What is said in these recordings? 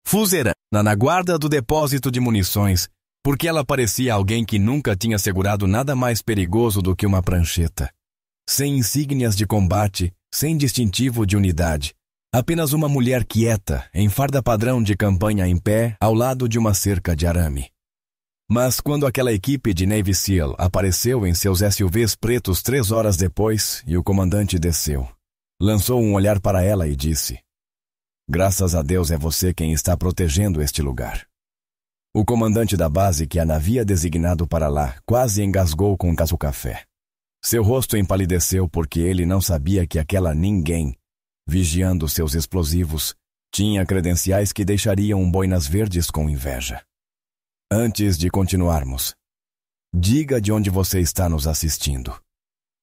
Fuzeirana na guarda do depósito de munições, porque ela parecia alguém que nunca tinha segurado nada mais perigoso do que uma prancheta. Sem insígnias de combate, sem distintivo de unidade. Apenas uma mulher quieta, em farda padrão de campanha em pé, ao lado de uma cerca de arame. Mas quando aquela equipe de Navy SEAL apareceu em seus SUVs pretos 3 horas depois e o comandante desceu, lançou um olhar para ela e disse: "Graças a Deus é você quem está protegendo este lugar." O comandante da base que a havia designado para lá quase engasgou com o café. Seu rosto empalideceu porque ele não sabia que aquela ninguém, vigiando seus explosivos, tinha credenciais que deixariam boinas verdes com inveja. Antes de continuarmos, diga de onde você está nos assistindo.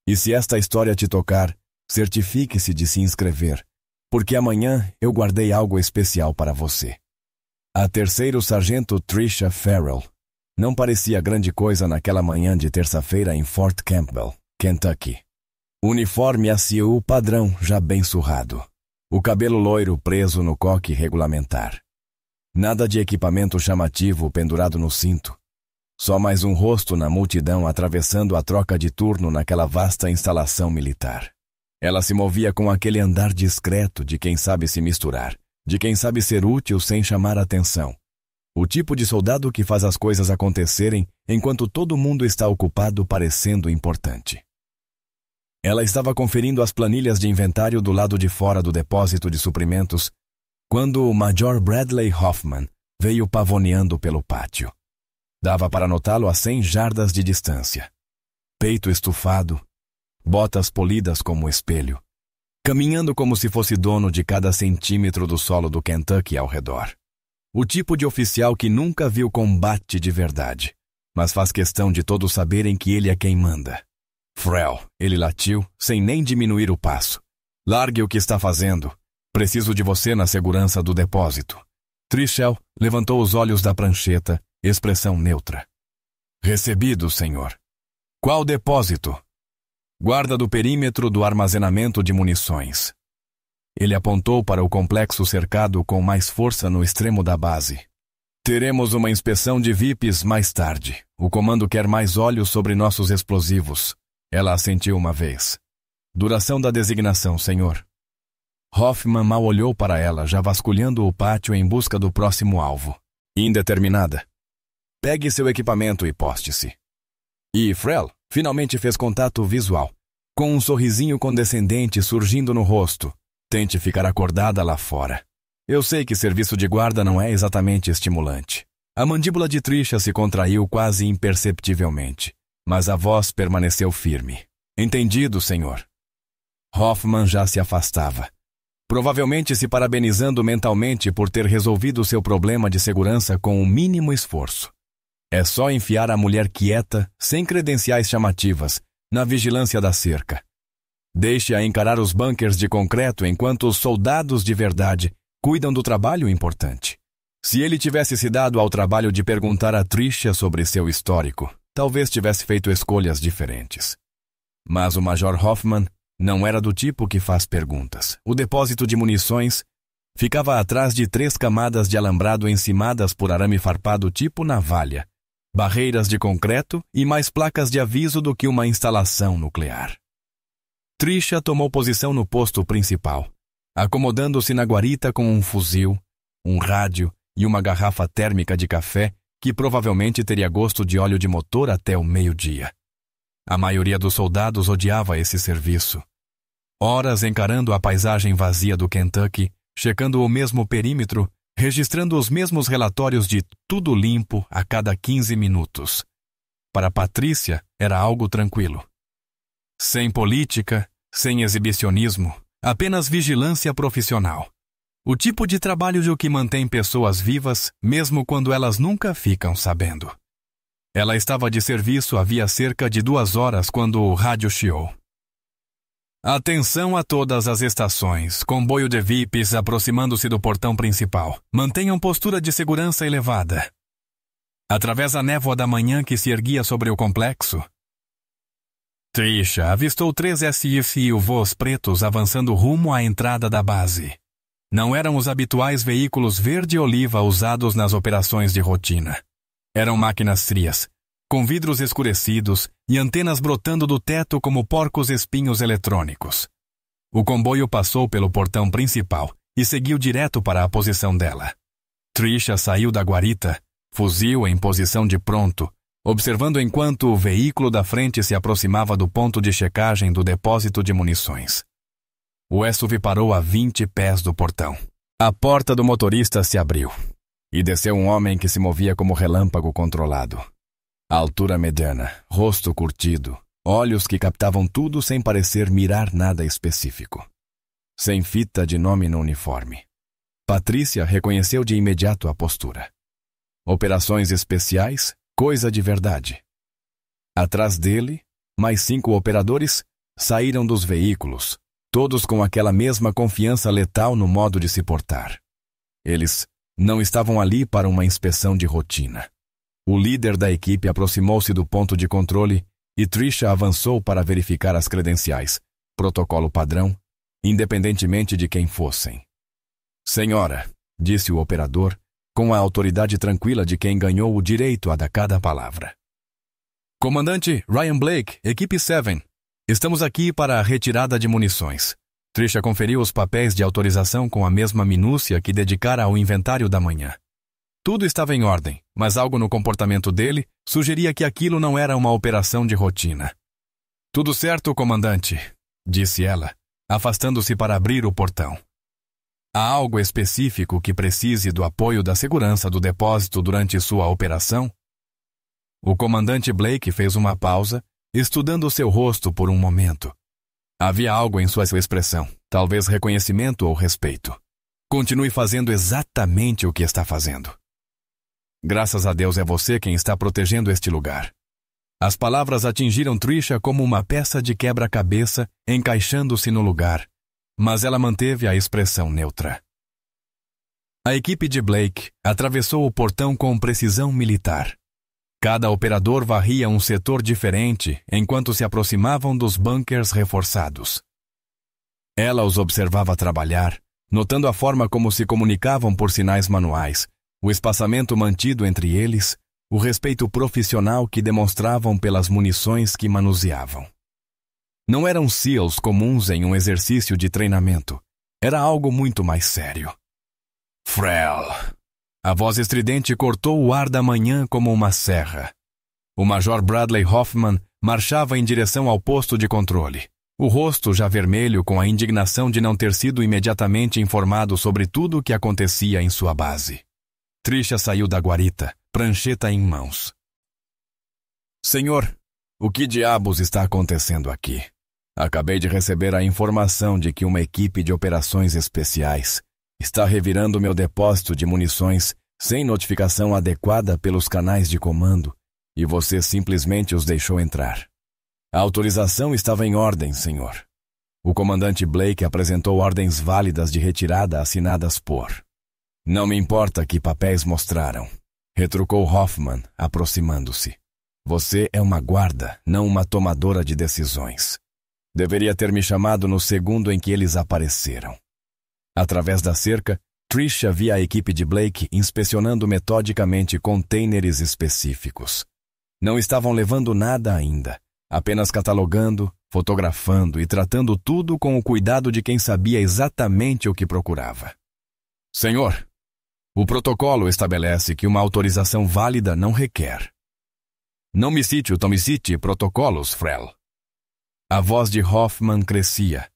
E se esta história te tocar, certifique-se de se inscrever, porque amanhã eu guardei algo especial para você. A 3º Sargento Tricia Farrell não parecia grande coisa naquela manhã de terça-feira em Fort Campbell, Kentucky. Uniforme ACU padrão já bem surrado. O cabelo loiro preso no coque regulamentar. Nada de equipamento chamativo pendurado no cinto. Só mais um rosto na multidão atravessando a troca de turno naquela vasta instalação militar. Ela se movia com aquele andar discreto de quem sabe se misturar, de quem sabe ser útil sem chamar atenção. O tipo de soldado que faz as coisas acontecerem enquanto todo mundo está ocupado parecendo importante. Ela estava conferindo as planilhas de inventário do lado de fora do depósito de suprimentos quando o Major Bradley Hoffman veio pavoneando pelo pátio. Dava para notá-lo a 100 jardas de distância. Peito estufado, botas polidas como espelho, caminhando como se fosse dono de cada centímetro do solo do Kentucky ao redor. O tipo de oficial que nunca viu combate de verdade, mas faz questão de todos saberem que ele é quem manda. "Frel", ele latiu, sem nem diminuir o passo. "Largue o que está fazendo. Preciso de você na segurança do depósito." Tricia levantou os olhos da prancheta, expressão neutra. "Recebido, senhor." "Qual depósito?" "Guarda do perímetro do armazenamento de munições." Ele apontou para o complexo cercado com mais força no extremo da base. "Teremos uma inspeção de VIPs mais tarde. O comando quer mais olhos sobre nossos explosivos." Ela assentiu uma vez. "Duração da designação, senhor." Hoffman mal olhou para ela, já vasculhando o pátio em busca do próximo alvo. "Indeterminada." "Pegue seu equipamento e poste-se." E Frel finalmente fez contato visual, com um sorrisinho condescendente surgindo no rosto. "Tente ficar acordada lá fora. Eu sei que serviço de guarda não é exatamente estimulante." A mandíbula de Tricia se contraiu quase imperceptivelmente, mas a voz permaneceu firme. "Entendido, senhor." Hoffman já se afastava, provavelmente se parabenizando mentalmente por ter resolvido seu problema de segurança com o mínimo esforço. É só enfiar a mulher quieta, sem credenciais chamativas, na vigilância da cerca. Deixe-a encarar os bunkers de concreto enquanto os soldados de verdade cuidam do trabalho importante. Se ele tivesse se dado ao trabalho de perguntar a Tricia sobre seu histórico, talvez tivesse feito escolhas diferentes. Mas o Major Hoffman não era do tipo que faz perguntas. O depósito de munições ficava atrás de 3 camadas de alambrado encimadas por arame farpado tipo navalha, barreiras de concreto e mais placas de aviso do que uma instalação nuclear. Tricia tomou posição no posto principal, acomodando-se na guarita com um fuzil, um rádio e uma garrafa térmica de café que provavelmente teria gosto de óleo de motor até o meio-dia. A maioria dos soldados odiava esse serviço. Horas encarando a paisagem vazia do Kentucky, checando o mesmo perímetro, registrando os mesmos relatórios de tudo limpo a cada 15 minutos. Para Patrícia, era algo tranquilo. Sem política, sem exibicionismo, apenas vigilância profissional. O tipo de trabalho de que mantém pessoas vivas, mesmo quando elas nunca ficam sabendo. Ela estava de serviço havia cerca de 2 horas quando o rádio chiou. "Atenção a todas as estações, comboio de VIPs aproximando-se do portão principal. Mantenham postura de segurança elevada." Através da névoa da manhã que se erguia sobre o complexo, Tricia avistou 3 SUVs pretos avançando rumo à entrada da base. Não eram os habituais veículos verde-oliva usados nas operações de rotina. Eram máquinas frias, com vidros escurecidos e antenas brotando do teto como porcos espinhos eletrônicos. O comboio passou pelo portão principal e seguiu direto para a posição dela. Tricia saiu da guarita, fuzil em posição de pronto, observando enquanto o veículo da frente se aproximava do ponto de checagem do depósito de munições. O SUV parou a 20 pés do portão. A porta do motorista se abriu, e desceu um homem que se movia como relâmpago controlado. Altura mediana, rosto curtido, olhos que captavam tudo sem parecer mirar nada específico. Sem fita de nome no uniforme. Patrícia reconheceu de imediato a postura. Operações especiais, coisa de verdade. Atrás dele, mais 5 operadores saíram dos veículos, todos com aquela mesma confiança letal no modo de se portar. Eles não estavam ali para uma inspeção de rotina. O líder da equipe aproximou-se do ponto de controle e Tricia avançou para verificar as credenciais, protocolo padrão, independentemente de quem fossem. Senhora, disse o operador, com a autoridade tranquila de quem ganhou o direito a dar cada palavra. Comandante Ryan Blake, equipe 7. Estamos aqui para a retirada de munições. Tricia conferiu os papéis de autorização com a mesma minúcia que dedicara ao inventário da manhã. Tudo estava em ordem, mas algo no comportamento dele sugeria que aquilo não era uma operação de rotina. Tudo certo, comandante, disse ela, afastando-se para abrir o portão. Há algo específico que precise do apoio da segurança do depósito durante sua operação? O comandante Blake fez uma pausa, estudando seu rosto por um momento. Havia algo em sua expressão, talvez reconhecimento ou respeito. Continue fazendo exatamente o que está fazendo. Graças a Deus é você quem está protegendo este lugar. As palavras atingiram Tricia como uma peça de quebra-cabeça encaixando-se no lugar, mas ela manteve a expressão neutra. A equipe de Blake atravessou o portão com precisão militar. Cada operador varria um setor diferente enquanto se aproximavam dos bunkers reforçados. Ela os observava trabalhar, notando a forma como se comunicavam por sinais manuais, o espaçamento mantido entre eles, o respeito profissional que demonstravam pelas munições que manuseavam. Não eram SEALs comuns em um exercício de treinamento. Era algo muito mais sério. Frel. A voz estridente cortou o ar da manhã como uma serra. O Major Bradley Hoffman marchava em direção ao posto de controle, o rosto já vermelho com a indignação de não ter sido imediatamente informado sobre tudo o que acontecia em sua base. Tricia saiu da guarita, prancheta em mãos. Senhor, o que diabos está acontecendo aqui? Acabei de receber a informação de que uma equipe de operações especiais está revirando meu depósito de munições sem notificação adequada pelos canais de comando e você simplesmente os deixou entrar. A autorização estava em ordem, senhor. O comandante Blake apresentou ordens válidas de retirada assinadas por... Não me importa que papéis mostraram, retrucou Hoffman, aproximando-se. Você é uma guarda, não uma tomadora de decisões. Deveria ter me chamado no segundo em que eles apareceram. Através da cerca, Tricia via a equipe de Blake inspecionando metodicamente containers específicos. Não estavam levando nada ainda, apenas catalogando, fotografando e tratando tudo com o cuidado de quem sabia exatamente o que procurava. Senhor, o protocolo estabelece que uma autorização válida não requer. Não me cite protocolos, Frel. A voz de Hoffman crescia,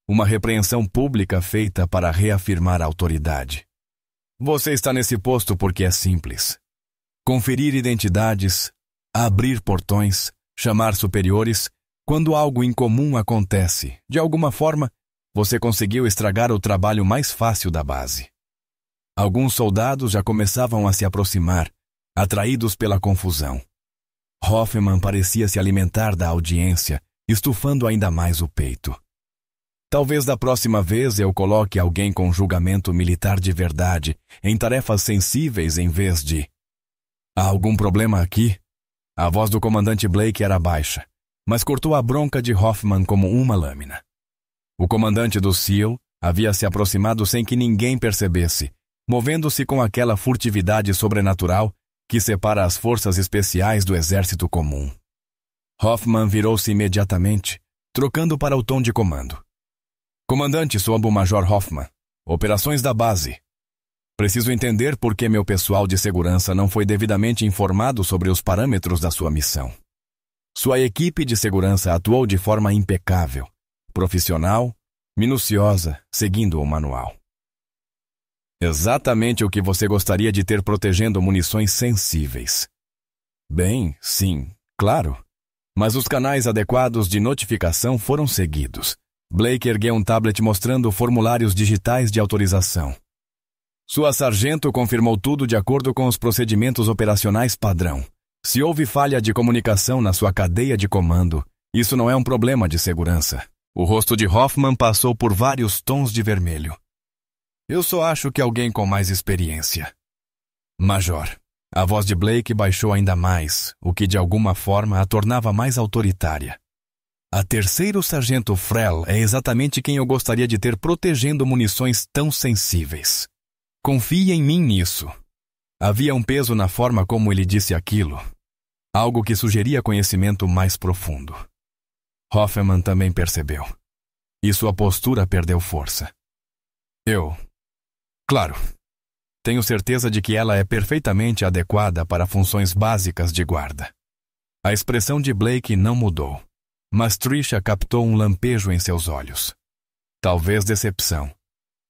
uma repreensão pública feita para reafirmar a autoridade. Você está nesse posto porque é simples. Conferir identidades, abrir portões, chamar superiores. Quando algo incomum acontece, de alguma forma, você conseguiu estragar o trabalho mais fácil da base. Alguns soldados já começavam a se aproximar, atraídos pela confusão. Hoffman parecia se alimentar da audiência, estufando ainda mais o peito. Talvez da próxima vez eu coloque alguém com julgamento militar de verdade em tarefas sensíveis em vez de... Há algum problema aqui? A voz do comandante Blake era baixa, mas cortou a bronca de Hoffman como uma lâmina. O comandante do SEAL Havia se aproximado sem que ninguém percebesse, movendo-se com aquela furtividade sobrenatural que separa as forças especiais do exército comum. Hoffman virou-se imediatamente, trocando para o tom de comando. Comandante, sou o Major Hoffman. Operações da base. Preciso entender por que meu pessoal de segurança não foi devidamente informado sobre os parâmetros da sua missão. Sua equipe de segurança atuou de forma impecável, profissional, minuciosa, seguindo o manual. Exatamente o que você gostaria de ter protegendo munições sensíveis. Bem, sim, claro. Mas os canais adequados de notificação foram seguidos. Blake ergueu um tablet mostrando formulários digitais de autorização. Sua sargento confirmou tudo de acordo com os procedimentos operacionais padrão. Se houve falha de comunicação na sua cadeia de comando, isso não é um problema de segurança. O rosto de Hoffman passou por vários tons de vermelho. Eu só acho que alguém com mais experiência. Major. A voz de Blake baixou ainda mais, o que de alguma forma a tornava mais autoritária. A terceiro sargento Frel é exatamente quem eu gostaria de ter protegendo munições tão sensíveis. Confie em mim nisso. Havia um peso na forma como ele disse aquilo, algo que sugeria conhecimento mais profundo. Hoffman também percebeu. E sua postura perdeu força. Claro, tenho certeza de que ela é perfeitamente adequada para funções básicas de guarda. A expressão de Blake não mudou, mas Tricia captou um lampejo em seus olhos. Talvez decepção.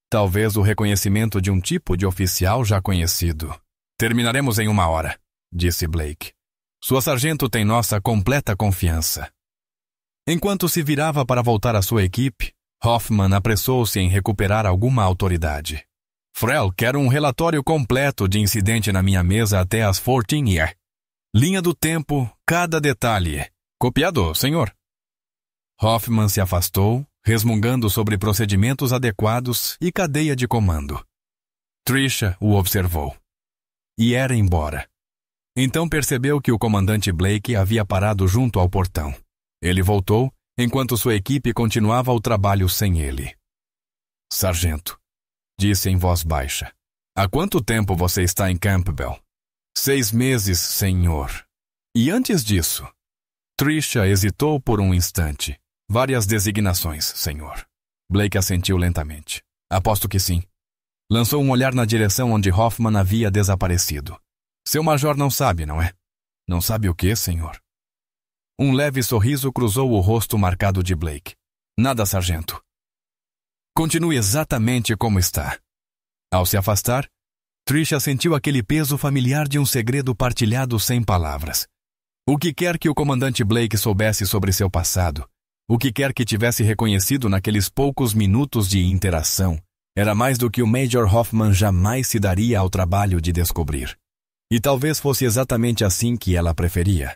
Talvez o reconhecimento de um tipo de oficial já conhecido. Terminaremos em 1 hora, disse Blake. Sua sargento tem nossa completa confiança. Enquanto se virava para voltar à sua equipe, Hoffman apressou-se em recuperar alguma autoridade. Frel, quero um relatório completo de incidente na minha mesa até as 14h. Linha do tempo, cada detalhe. Copiado, senhor. Hoffman se afastou, resmungando sobre procedimentos adequados e cadeia de comando. Tricia o observou. E era embora. Então percebeu que o comandante Blake havia parado junto ao portão. Ele voltou, enquanto sua equipe continuava o trabalho sem ele. Sargento, disse em voz baixa. Há quanto tempo você está em Campbell? 6 meses, senhor. E antes disso? Tricia hesitou por um instante. Várias designações, senhor. Blake assentiu lentamente. Aposto que sim. Lançou um olhar na direção onde Hoffman havia desaparecido. Seu major não sabe, não é? Não sabe o quê, senhor? Um leve sorriso cruzou o rosto marcado de Blake. Nada, sargento. Continue exatamente como está. Ao se afastar, Tricia sentiu aquele peso familiar de um segredo partilhado sem palavras. O que quer que o comandante Blake soubesse sobre seu passado, o que quer que tivesse reconhecido naqueles poucos minutos de interação, era mais do que o Major Hoffman jamais se daria ao trabalho de descobrir. E talvez fosse exatamente assim que ela preferia.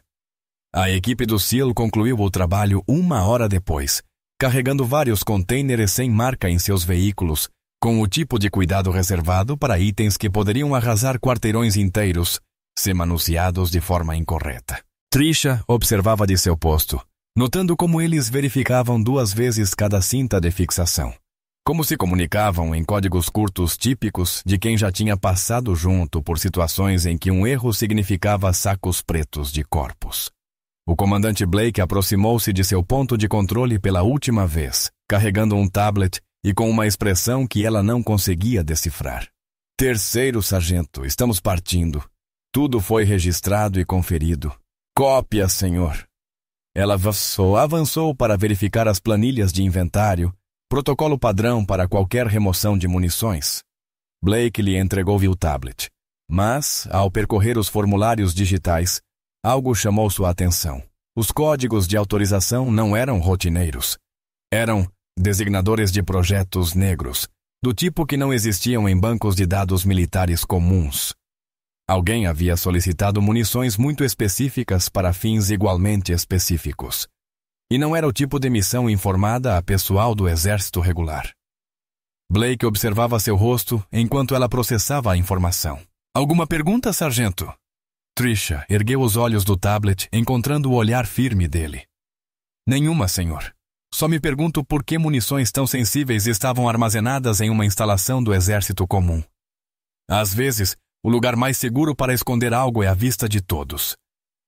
A equipe do SEAL concluiu o trabalho 1 hora depois, carregando vários contêineres sem marca em seus veículos, com o tipo de cuidado reservado para itens que poderiam arrasar quarteirões inteiros, se manuseados de forma incorreta. Tricia observava de seu posto, notando como eles verificavam 2 vezes cada cinta de fixação. Como se comunicavam em códigos curtos típicos de quem já tinha passado junto por situações em que um erro significava sacos pretos de corpos. O comandante Blake aproximou-se de seu ponto de controle pela última vez, carregando um tablet e com uma expressão que ela não conseguia decifrar. Terceiro sargento, estamos partindo. Tudo foi registrado e conferido. Cópia, senhor. Ela avançou para verificar as planilhas de inventário, protocolo padrão para qualquer remoção de munições. Blake lhe entregou-lhe o tablet. Mas, ao percorrer os formulários digitais, algo chamou sua atenção. Os códigos de autorização não eram rotineiros. Eram designadores de projetos negros, do tipo que não existiam em bancos de dados militares comuns. Alguém havia solicitado munições muito específicas para fins igualmente específicos. E não era o tipo de missão informada a pessoal do exército regular. Blake observava seu rosto enquanto ela processava a informação. Alguma pergunta, sargento? Tricia ergueu os olhos do tablet, encontrando o olhar firme dele. Nenhuma, senhor. Só me pergunto por que munições tão sensíveis estavam armazenadas em uma instalação do exército comum. Às vezes, o lugar mais seguro para esconder algo é à vista de todos.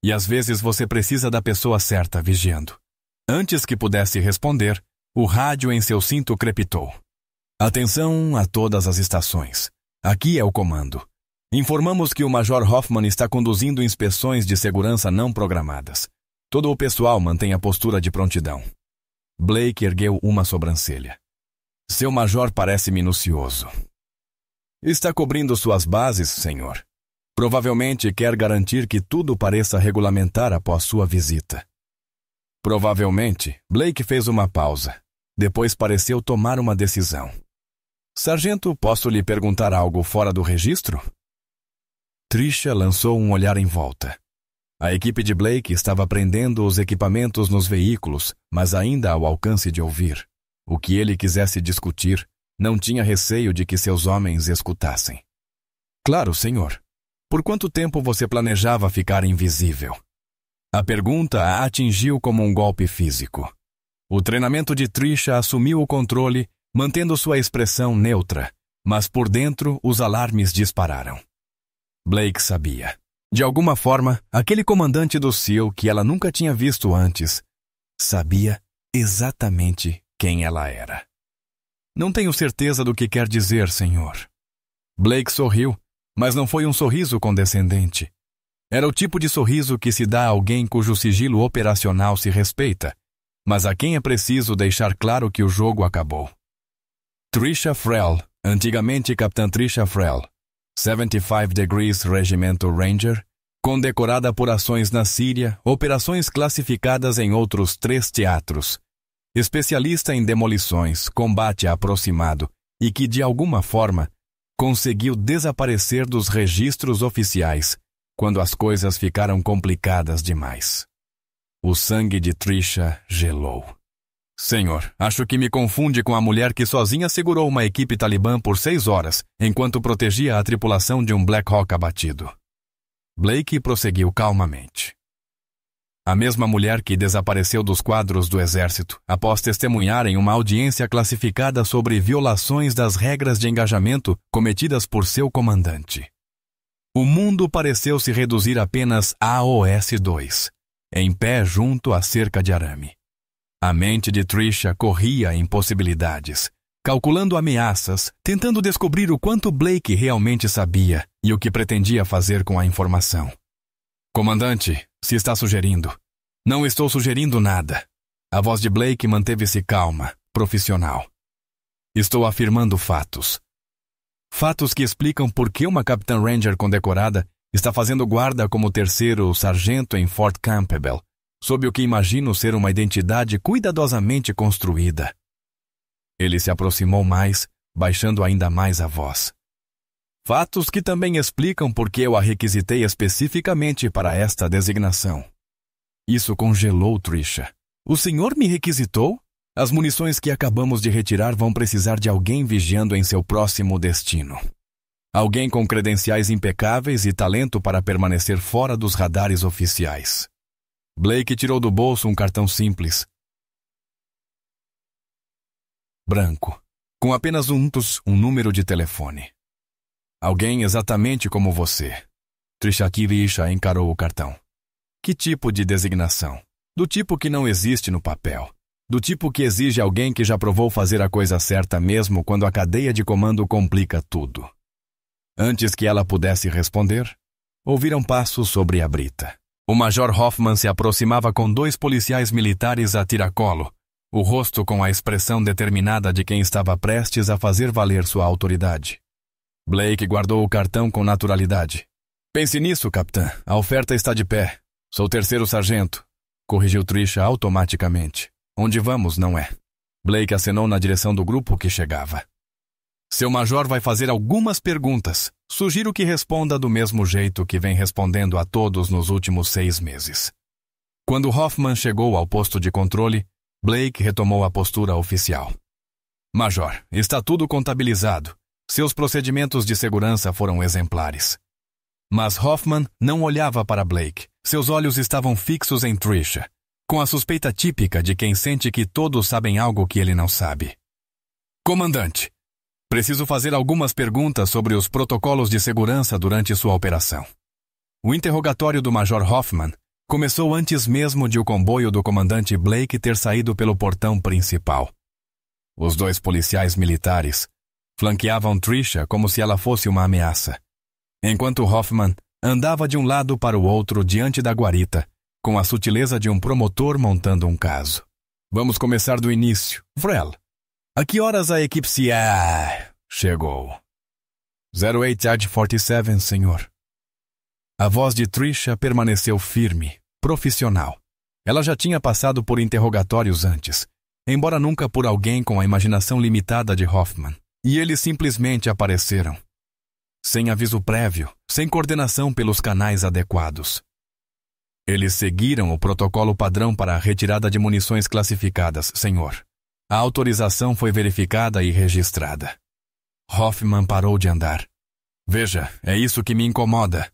E às vezes você precisa da pessoa certa vigiando. Antes que pudesse responder, o rádio em seu cinto crepitou. Atenção a todas as estações. Aqui é o comando. Informamos que o Major Hoffman está conduzindo inspeções de segurança não programadas. Todo o pessoal mantém a postura de prontidão. Blake ergueu uma sobrancelha. Seu major parece minucioso. Está cobrindo suas bases, senhor. Provavelmente quer garantir que tudo pareça regulamentar após sua visita. Provavelmente, Blake fez uma pausa. Depois pareceu tomar uma decisão. Sargento, posso lhe perguntar algo fora do registro? Tricia lançou um olhar em volta. A equipe de Blake estava prendendo os equipamentos nos veículos, mas ainda ao alcance de ouvir. O que ele quisesse discutir, não tinha receio de que seus homens escutassem. Claro, senhor. Por quanto tempo você planejava ficar invisível? A pergunta a atingiu como um golpe físico. O treinamento de Tricia assumiu o controle, mantendo sua expressão neutra, mas por dentro os alarmes dispararam. Blake sabia. De alguma forma, aquele comandante do SEAL que ela nunca tinha visto antes, sabia exatamente quem ela era. Não tenho certeza do que quer dizer, senhor. Blake sorriu, mas não foi um sorriso condescendente. Era o tipo de sorriso que se dá a alguém cujo sigilo operacional se respeita, mas a quem é preciso deixar claro que o jogo acabou. Tricia Frell, antigamente Capitã Tricia Frell, 75 Degrees Regimento Ranger, condecorada por ações na Síria, operações classificadas em outros 3 teatros, especialista em demolições, combate aproximado e que, de alguma forma, conseguiu desaparecer dos registros oficiais quando as coisas ficaram complicadas demais. O sangue de Tricia gelou. Senhor, acho que me confunde com a mulher que sozinha segurou uma equipe talibã por 6 horas, enquanto protegia a tripulação de um Black Hawk abatido. Blake prosseguiu calmamente. A mesma mulher que desapareceu dos quadros do exército após testemunhar em uma audiência classificada sobre violações das regras de engajamento cometidas por seu comandante. O mundo pareceu se reduzir apenas a AOS-2, em pé junto à cerca de arame. A mente de Tricia corria em possibilidades, calculando ameaças, tentando descobrir o quanto Blake realmente sabia e o que pretendia fazer com a informação. Comandante, se está sugerindo. Não estou sugerindo nada. A voz de Blake manteve-se calma, profissional. Estou afirmando fatos. Fatos que explicam por que uma Capitã Ranger condecorada está fazendo guarda como 3º sargento em Fort Campbell, sob o que imagino ser uma identidade cuidadosamente construída. Ele se aproximou mais, baixando ainda mais a voz. Fatos que também explicam por que eu a requisitei especificamente para esta designação. Isso congelou Tricia. O senhor me requisitou? As munições que acabamos de retirar vão precisar de alguém vigiando em seu próximo destino. Alguém com credenciais impecáveis e talento para permanecer fora dos radares oficiais. Blake tirou do bolso um cartão simples. Branco, com apenas um número de telefone. Alguém exatamente como você. Tricia Kivisha encarou o cartão. Que tipo de designação? Do tipo que não existe no papel. Do tipo que exige alguém que já provou fazer a coisa certa mesmo quando a cadeia de comando complica tudo. Antes que ela pudesse responder, ouviram passos sobre a brita. O Major Hoffman se aproximava com 2 policiais militares a tiracolo, o rosto com a expressão determinada de quem estava prestes a fazer valer sua autoridade. Blake guardou o cartão com naturalidade. Pense nisso, capitã. A oferta está de pé. Sou 3º sargento, corrigiu Tricia automaticamente. Onde vamos, não é? Blake acenou na direção do grupo que chegava. Seu major vai fazer algumas perguntas. Sugiro que responda do mesmo jeito que vem respondendo a todos nos últimos 6 meses. Quando Hoffman chegou ao posto de controle, Blake retomou a postura oficial. Major, está tudo contabilizado. Seus procedimentos de segurança foram exemplares. Mas Hoffman não olhava para Blake. Seus olhos estavam fixos em Tricia. com a suspeita típica de quem sente que todos sabem algo que ele não sabe. Comandante, preciso fazer algumas perguntas sobre os protocolos de segurança durante sua operação. O interrogatório do Major Hoffman começou antes mesmo de o comboio do comandante Blake ter saído pelo portão principal. Os 2 policiais militares flanqueavam Tricia como se ela fosse uma ameaça, enquanto Hoffman andava de um lado para o outro diante da guarita, com a sutileza de um promotor montando um caso. Vamos começar do início. Vrel, a que horas a equipe chegou? 08 Yard 47, senhor. A voz de Tricia permaneceu firme, profissional. Ela já tinha passado por interrogatórios antes, embora nunca por alguém com a imaginação limitada de Hoffman. E eles simplesmente apareceram. Sem aviso prévio, sem coordenação pelos canais adequados. Eles seguiram o protocolo padrão para a retirada de munições classificadas, senhor. A autorização foi verificada e registrada. Hoffman parou de andar. Veja, é isso que me incomoda.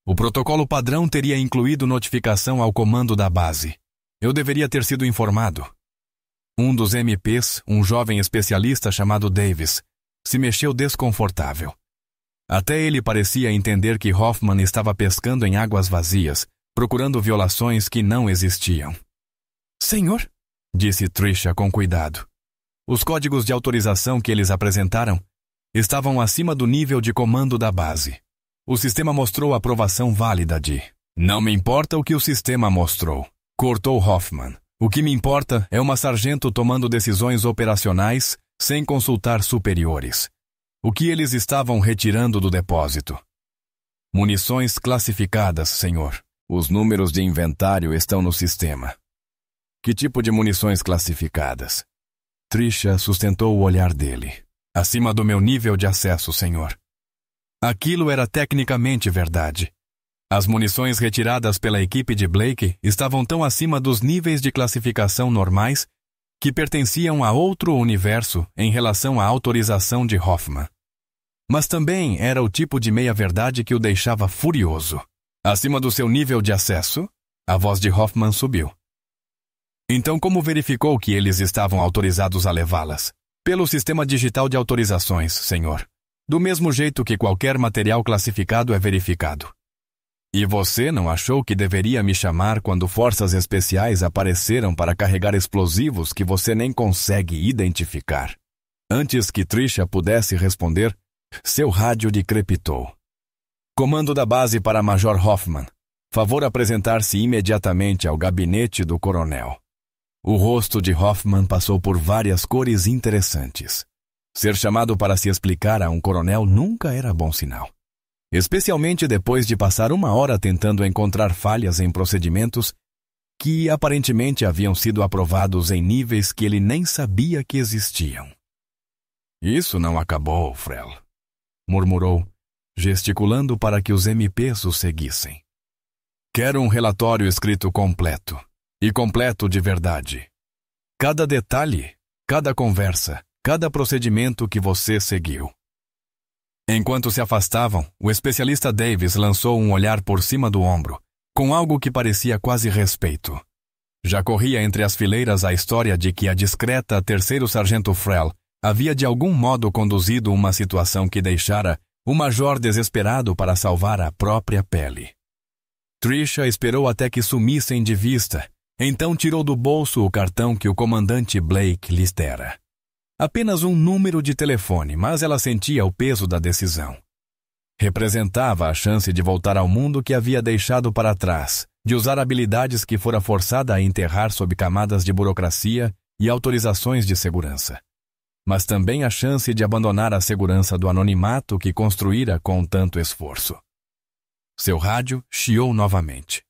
O protocolo padrão teria incluído notificação ao comando da base. Eu deveria ter sido informado. Um dos MPs, um jovem especialista chamado Davis, se mexeu desconfortável. Até ele parecia entender que Hoffman estava pescando em águas vazias, procurando violações que não existiam. Senhor, disse Tricia com cuidado. Os códigos de autorização que eles apresentaram estavam acima do nível de comando da base. O sistema mostrou aprovação válida de... Não me importa o que o sistema mostrou, cortou Hoffman. O que me importa é uma sargento tomando decisões operacionais sem consultar superiores. O que eles estavam retirando do depósito? Munições classificadas, senhor. Os números de inventário estão no sistema. Que tipo de munições classificadas? Tricia sustentou o olhar dele. Acima do meu nível de acesso, senhor. Aquilo era tecnicamente verdade. As munições retiradas pela equipe de Blake estavam tão acima dos níveis de classificação normais que pertenciam a outro universo em relação à autorização de Hoffman. Mas também era o tipo de meia-verdade que o deixava furioso. Acima do seu nível de acesso, a voz de Hoffman subiu. Então como verificou que eles estavam autorizados a levá-las? Pelo sistema digital de autorizações, senhor. Do mesmo jeito que qualquer material classificado é verificado. E você não achou que deveria me chamar quando forças especiais apareceram para carregar explosivos que você nem consegue identificar? Antes que Tricia pudesse responder, seu rádio decrepitou. Comando da base para Major Hoffman. Favor apresentar-se imediatamente ao gabinete do coronel. O rosto de Hoffman passou por várias cores interessantes. Ser chamado para se explicar a um coronel nunca era bom sinal. Especialmente depois de passar 1 hora tentando encontrar falhas em procedimentos que aparentemente haviam sido aprovados em níveis que ele nem sabia que existiam. Isso não acabou, Frel, murmurou, gesticulando para que os MPs o seguissem. Quero um relatório escrito completo, e completo de verdade. Cada detalhe, cada conversa, cada procedimento que você seguiu. Enquanto se afastavam, o especialista Davis lançou um olhar por cima do ombro, com algo que parecia quase respeito. Já corria entre as fileiras a história de que a discreta terceiro sargento Frel havia de algum modo conduzido uma situação que deixara o major desesperado para salvar a própria pele. Tricia esperou até que sumissem de vista, então tirou do bolso o cartão que o comandante Blake lhes dera. Apenas um número de telefone, mas ela sentia o peso da decisão. Representava a chance de voltar ao mundo que havia deixado para trás, de usar habilidades que fora forçada a enterrar sob camadas de burocracia e autorizações de segurança. Mas também a chance de abandonar a segurança do anonimato que construíra com tanto esforço. Seu rádio chiou novamente.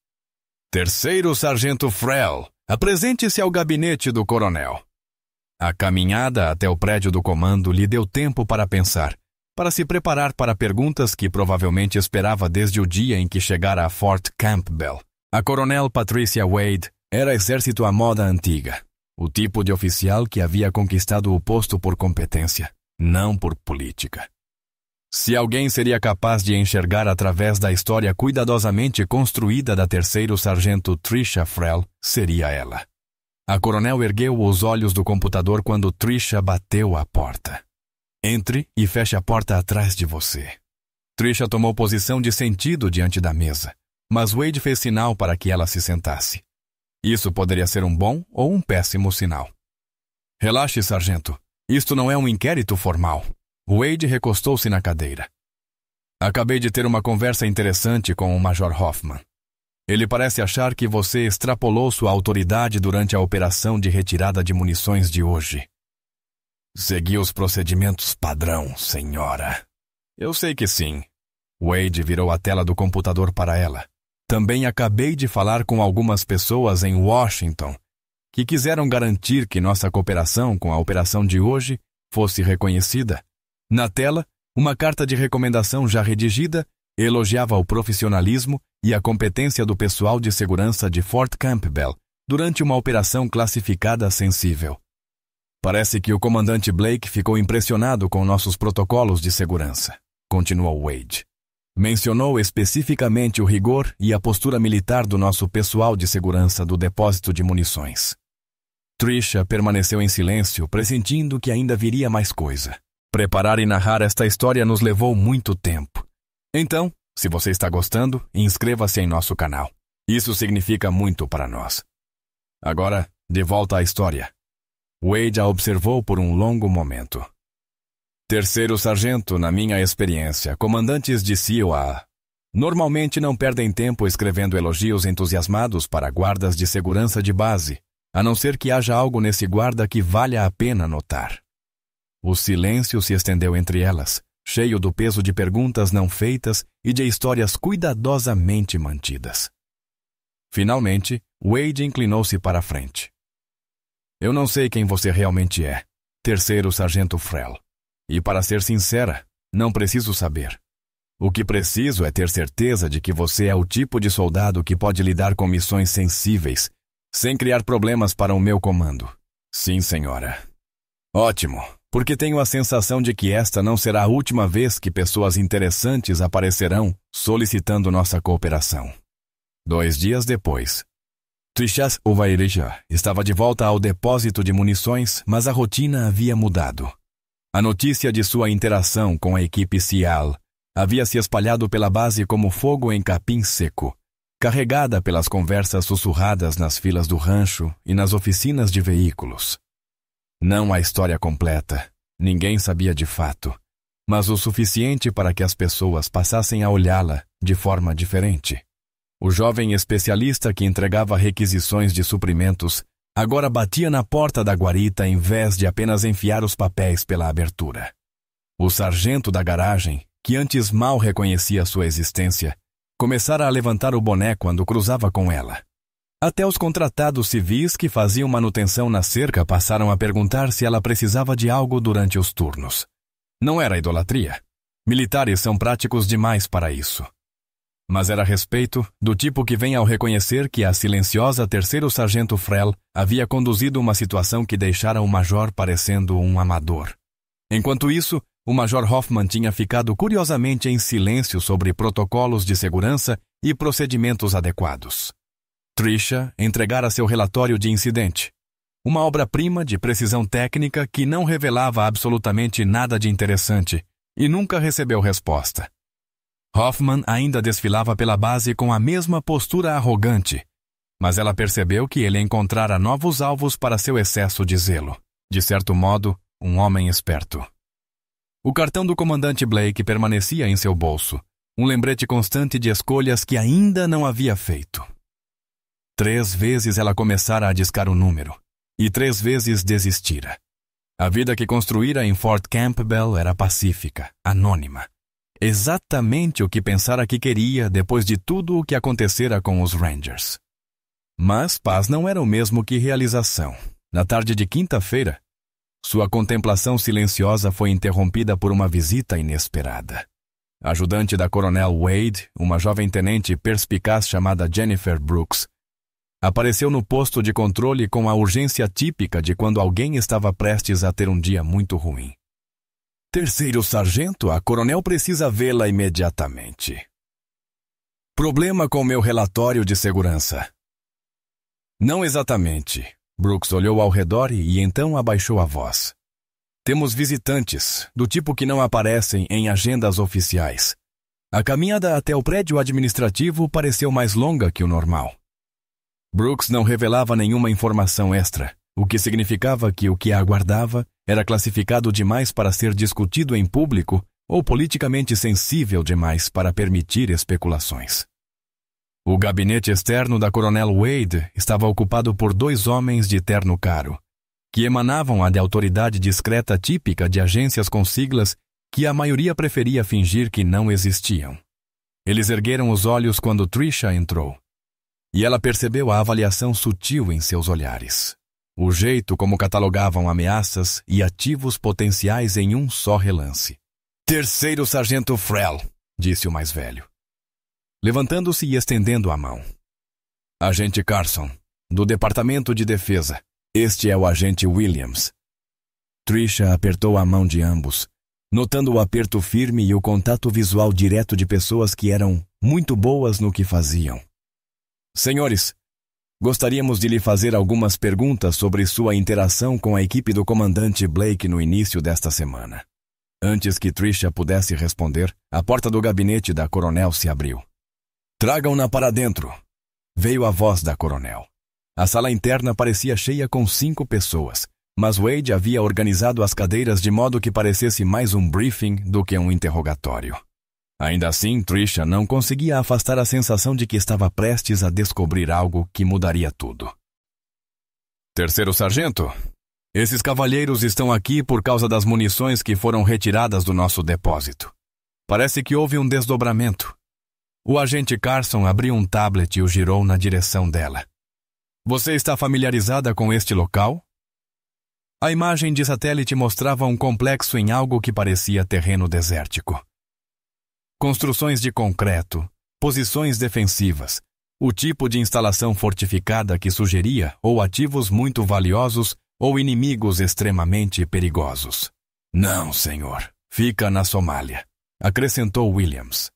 Terceiro sargento Frel, apresente-se ao gabinete do coronel. A caminhada até o prédio do comando lhe deu tempo para pensar, para se preparar para perguntas que provavelmente esperava desde o dia em que chegara a Fort Campbell. A coronel Patricia Wade era exército à moda antiga, o tipo de oficial que havia conquistado o posto por competência, não por política. Se alguém seria capaz de enxergar através da história cuidadosamente construída da terceiro-sargento Tricia Frell, seria ela. A coronel ergueu os olhos do computador quando Tricia bateu à porta. Entre e feche a porta atrás de você. Tricia tomou posição de sentido diante da mesa, mas Wade fez sinal para que ela se sentasse. Isso poderia ser um bom ou um péssimo sinal. Relaxe, sargento. Isto não é um inquérito formal. Wade recostou-se na cadeira. Acabei de ter uma conversa interessante com o Major Hoffman. Ele parece achar que você extrapolou sua autoridade durante a operação de retirada de munições de hoje. Segui os procedimentos padrão, senhora. Eu sei que sim. Wade virou a tela do computador para ela. Também acabei de falar com algumas pessoas em Washington que quiseram garantir que nossa cooperação com a operação de hoje fosse reconhecida. Na tela, uma carta de recomendação já redigida elogiava o profissionalismo e a competência do pessoal de segurança de Fort Campbell durante uma operação classificada sensível. Parece que o comandante Blake ficou impressionado com nossos protocolos de segurança, continuou Wade. Mencionou especificamente o rigor e a postura militar do nosso pessoal de segurança do depósito de munições. Tricia permaneceu em silêncio, pressentindo que ainda viria mais coisa. Preparar e narrar esta história nos levou muito tempo. Então, se você está gostando, inscreva-se em nosso canal. Isso significa muito para nós. Agora, de volta à história. Wade a observou por um longo momento. Terceiro sargento, na minha experiência, comandantes de SEAL normalmente não perdem tempo escrevendo elogios entusiasmados para guardas de segurança de base, a não ser que haja algo nesse guarda que valha a pena notar. O silêncio se estendeu entre elas, cheio do peso de perguntas não feitas e de histórias cuidadosamente mantidas. Finalmente, Wade inclinou-se para a frente. Eu não sei quem você realmente é, terceiro sargento Frell. E para ser sincera, não preciso saber. O que preciso é ter certeza de que você é o tipo de soldado que pode lidar com missões sensíveis, sem criar problemas para o meu comando. Sim, senhora. Ótimo, porque tenho a sensação de que esta não será a última vez que pessoas interessantes aparecerão solicitando nossa cooperação. 2 dias depois, Tricia Uvairija estava de volta ao depósito de munições, mas a rotina havia mudado. A notícia de sua interação com a equipe SEAL havia se espalhado pela base como fogo em capim seco, carregada pelas conversas sussurradas nas filas do rancho e nas oficinas de veículos. Não a história completa, ninguém sabia de fato, mas o suficiente para que as pessoas passassem a olhá-la de forma diferente. O jovem especialista que entregava requisições de suprimentos agora batia na porta da guarita em vez de apenas enfiar os papéis pela abertura. O sargento da garagem, que antes mal reconhecia sua existência, começara a levantar o boné quando cruzava com ela. Até os contratados civis que faziam manutenção na cerca passaram a perguntar se ela precisava de algo durante os turnos. Não era idolatria. Militares são práticos demais para isso. Mas era respeito do tipo que vem ao reconhecer que a silenciosa terceiro-sargento Frell havia conduzido uma situação que deixara o major parecendo um amador. Enquanto isso, o Major Hoffman tinha ficado curiosamente em silêncio sobre protocolos de segurança e procedimentos adequados. Tricia entregara seu relatório de incidente, uma obra-prima de precisão técnica que não revelava absolutamente nada de interessante e nunca recebeu resposta. Hoffman ainda desfilava pela base com a mesma postura arrogante, mas ela percebeu que ele encontrara novos alvos para seu excesso de zelo. De certo modo, um homem esperto. O cartão do comandante Blake permanecia em seu bolso, um lembrete constante de escolhas que ainda não havia feito. 3 vezes ela começara a discar o número, e 3 vezes desistira. A vida que construíra em Fort Campbell era pacífica, anônima. Exatamente o que pensara que queria depois de tudo o que acontecera com os Rangers. Mas paz não era o mesmo que realização. Na tarde de quinta-feira, sua contemplação silenciosa foi interrompida por uma visita inesperada. A ajudante da coronel Wade, uma jovem tenente perspicaz chamada Jennifer Brooks, apareceu no posto de controle com a urgência típica de quando alguém estava prestes a ter um dia muito ruim. Terceiro sargento, a coronel precisa vê-la imediatamente. Problema com meu relatório de segurança. Não exatamente. Brooks olhou ao redor e então abaixou a voz. Temos visitantes, do tipo que não aparecem em agendas oficiais. A caminhada até o prédio administrativo pareceu mais longa que o normal. Brooks não revelava nenhuma informação extra, o que significava que o que a aguardava era classificado demais para ser discutido em público ou politicamente sensível demais para permitir especulações. O gabinete externo da Coronel Wade estava ocupado por 2 homens de terno caro, que emanavam a de autoridade discreta típica de agências com siglas que a maioria preferia fingir que não existiam. Eles ergueram os olhos quando Tricia entrou, e ela percebeu a avaliação sutil em seus olhares, o jeito como catalogavam ameaças e ativos potenciais em um só relance. Terceiro sargento Frell, disse o mais velho, levantando-se e estendendo a mão. Agente Carson, do Departamento de Defesa. Este é o agente Williams. Tricia apertou a mão de ambos, notando o aperto firme e o contato visual direto de pessoas que eram muito boas no que faziam. Senhores, gostaríamos de lhe fazer algumas perguntas sobre sua interação com a equipe do comandante Blake no início desta semana. Antes que Tricia pudesse responder, a porta do gabinete da coronel se abriu. Tragam-na para dentro, veio a voz da coronel. A sala interna parecia cheia com 5 pessoas, mas Wade havia organizado as cadeiras de modo que parecesse mais um briefing do que um interrogatório. Ainda assim, Tricia não conseguia afastar a sensação de que estava prestes a descobrir algo que mudaria tudo. Terceiro sargento, esses cavalheiros estão aqui por causa das munições que foram retiradas do nosso depósito. Parece que houve um desdobramento. O agente Carson abriu um tablet e o girou na direção dela. Você está familiarizada com este local? A imagem de satélite mostrava um complexo em algo que parecia terreno desértico. Construções de concreto, posições defensivas, o tipo de instalação fortificada que sugeria ou ativos muito valiosos ou inimigos extremamente perigosos. Não, senhor. Fica na Somália, acrescentou Williams.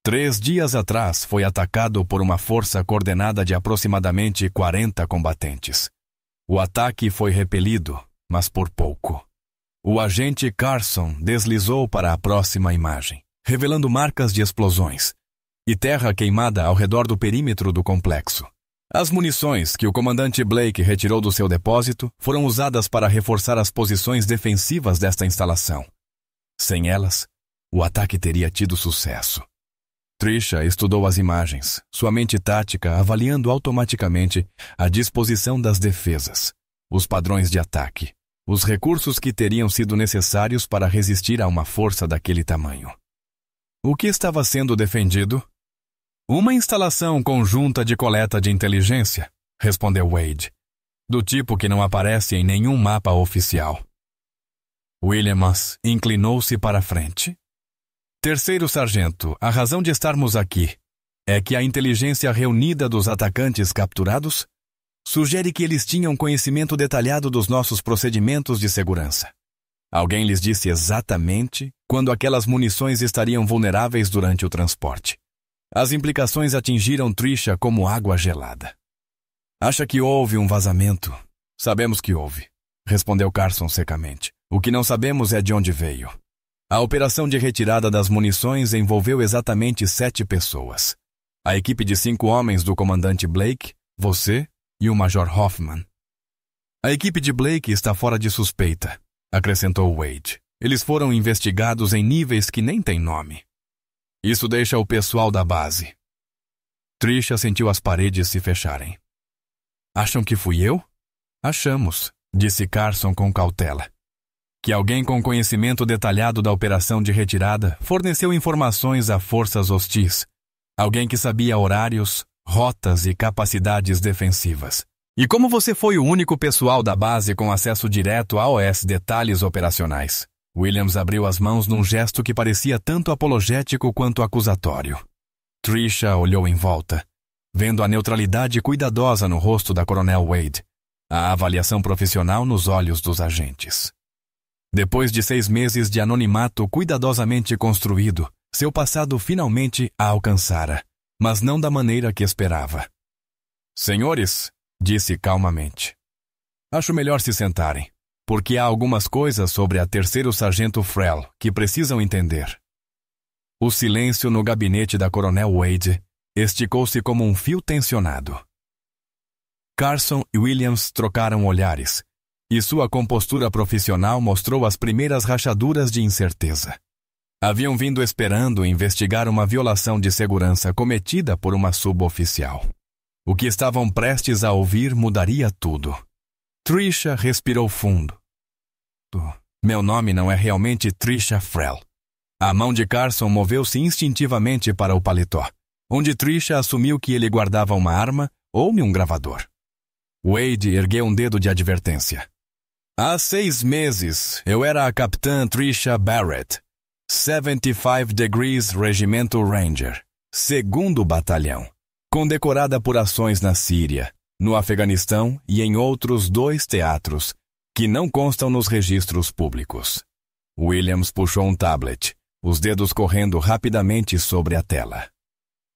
3 dias atrás foi atacado por uma força coordenada de aproximadamente 40 combatentes. O ataque foi repelido, mas por pouco. O agente Carson deslizou para a próxima imagem, revelando marcas de explosões e terra queimada ao redor do perímetro do complexo. As munições que o comandante Blake retirou do seu depósito foram usadas para reforçar as posições defensivas desta instalação. Sem elas, o ataque teria tido sucesso. Tricia estudou as imagens, sua mente tática avaliando automaticamente a disposição das defesas, os padrões de ataque, os recursos que teriam sido necessários para resistir a uma força daquele tamanho. O que estava sendo defendido? Uma instalação conjunta de coleta de inteligência, respondeu Wade, do tipo que não aparece em nenhum mapa oficial. Williams inclinou-se para a frente. Terceiro sargento, a razão de estarmos aqui é que a inteligência reunida dos atacantes capturados sugere que eles tinham conhecimento detalhado dos nossos procedimentos de segurança. Alguém lhes disse exatamente quando aquelas munições estariam vulneráveis durante o transporte. As implicações atingiram Tricia como água gelada. Acha que houve um vazamento? Sabemos que houve, respondeu Carson secamente. O que não sabemos é de onde veio. A operação de retirada das munições envolveu exatamente 7 pessoas. A equipe de 5 homens do comandante Blake, você e o Major Hoffman. A equipe de Blake está fora de suspeita, acrescentou Wade. Eles foram investigados em níveis que nem têm nome. Isso deixa o pessoal da base. Tricia sentiu as paredes se fecharem. Acham que fui eu? Achamos, disse Carson com cautela. Que alguém com conhecimento detalhado da operação de retirada forneceu informações a forças hostis. Alguém que sabia horários, rotas e capacidades defensivas. E como você foi o único pessoal da base com acesso direto aos detalhes operacionais? Williams abriu as mãos num gesto que parecia tanto apologético quanto acusatório. Tricia olhou em volta, vendo a neutralidade cuidadosa no rosto da Coronel Wade, a avaliação profissional nos olhos dos agentes. Depois de 6 meses de anonimato cuidadosamente construído, seu passado finalmente a alcançara, mas não da maneira que esperava. Senhores, disse calmamente, acho melhor se sentarem, porque há algumas coisas sobre a terceiro sargento Frel que precisam entender. O silêncio no gabinete da Coronel Wade esticou-se como um fio tensionado. Carson e Williams trocaram olhares, e sua compostura profissional mostrou as primeiras rachaduras de incerteza. Haviam vindo esperando investigar uma violação de segurança cometida por uma suboficial. O que estavam prestes a ouvir mudaria tudo. Tricia respirou fundo. Meu nome não é realmente Tricia Frel. A mão de Carson moveu-se instintivamente para o paletó, onde Tricia assumiu que ele guardava uma arma ou um gravador. Wade ergueu um dedo de advertência. Há 6 meses, eu era a capitã Tricia Barrett, 75 Degrees Regimento Ranger, 2º Batalhão, condecorada por ações na Síria, no Afeganistão e em outros 2 teatros, que não constam nos registros públicos. Williams puxou um tablet, os dedos correndo rapidamente sobre a tela.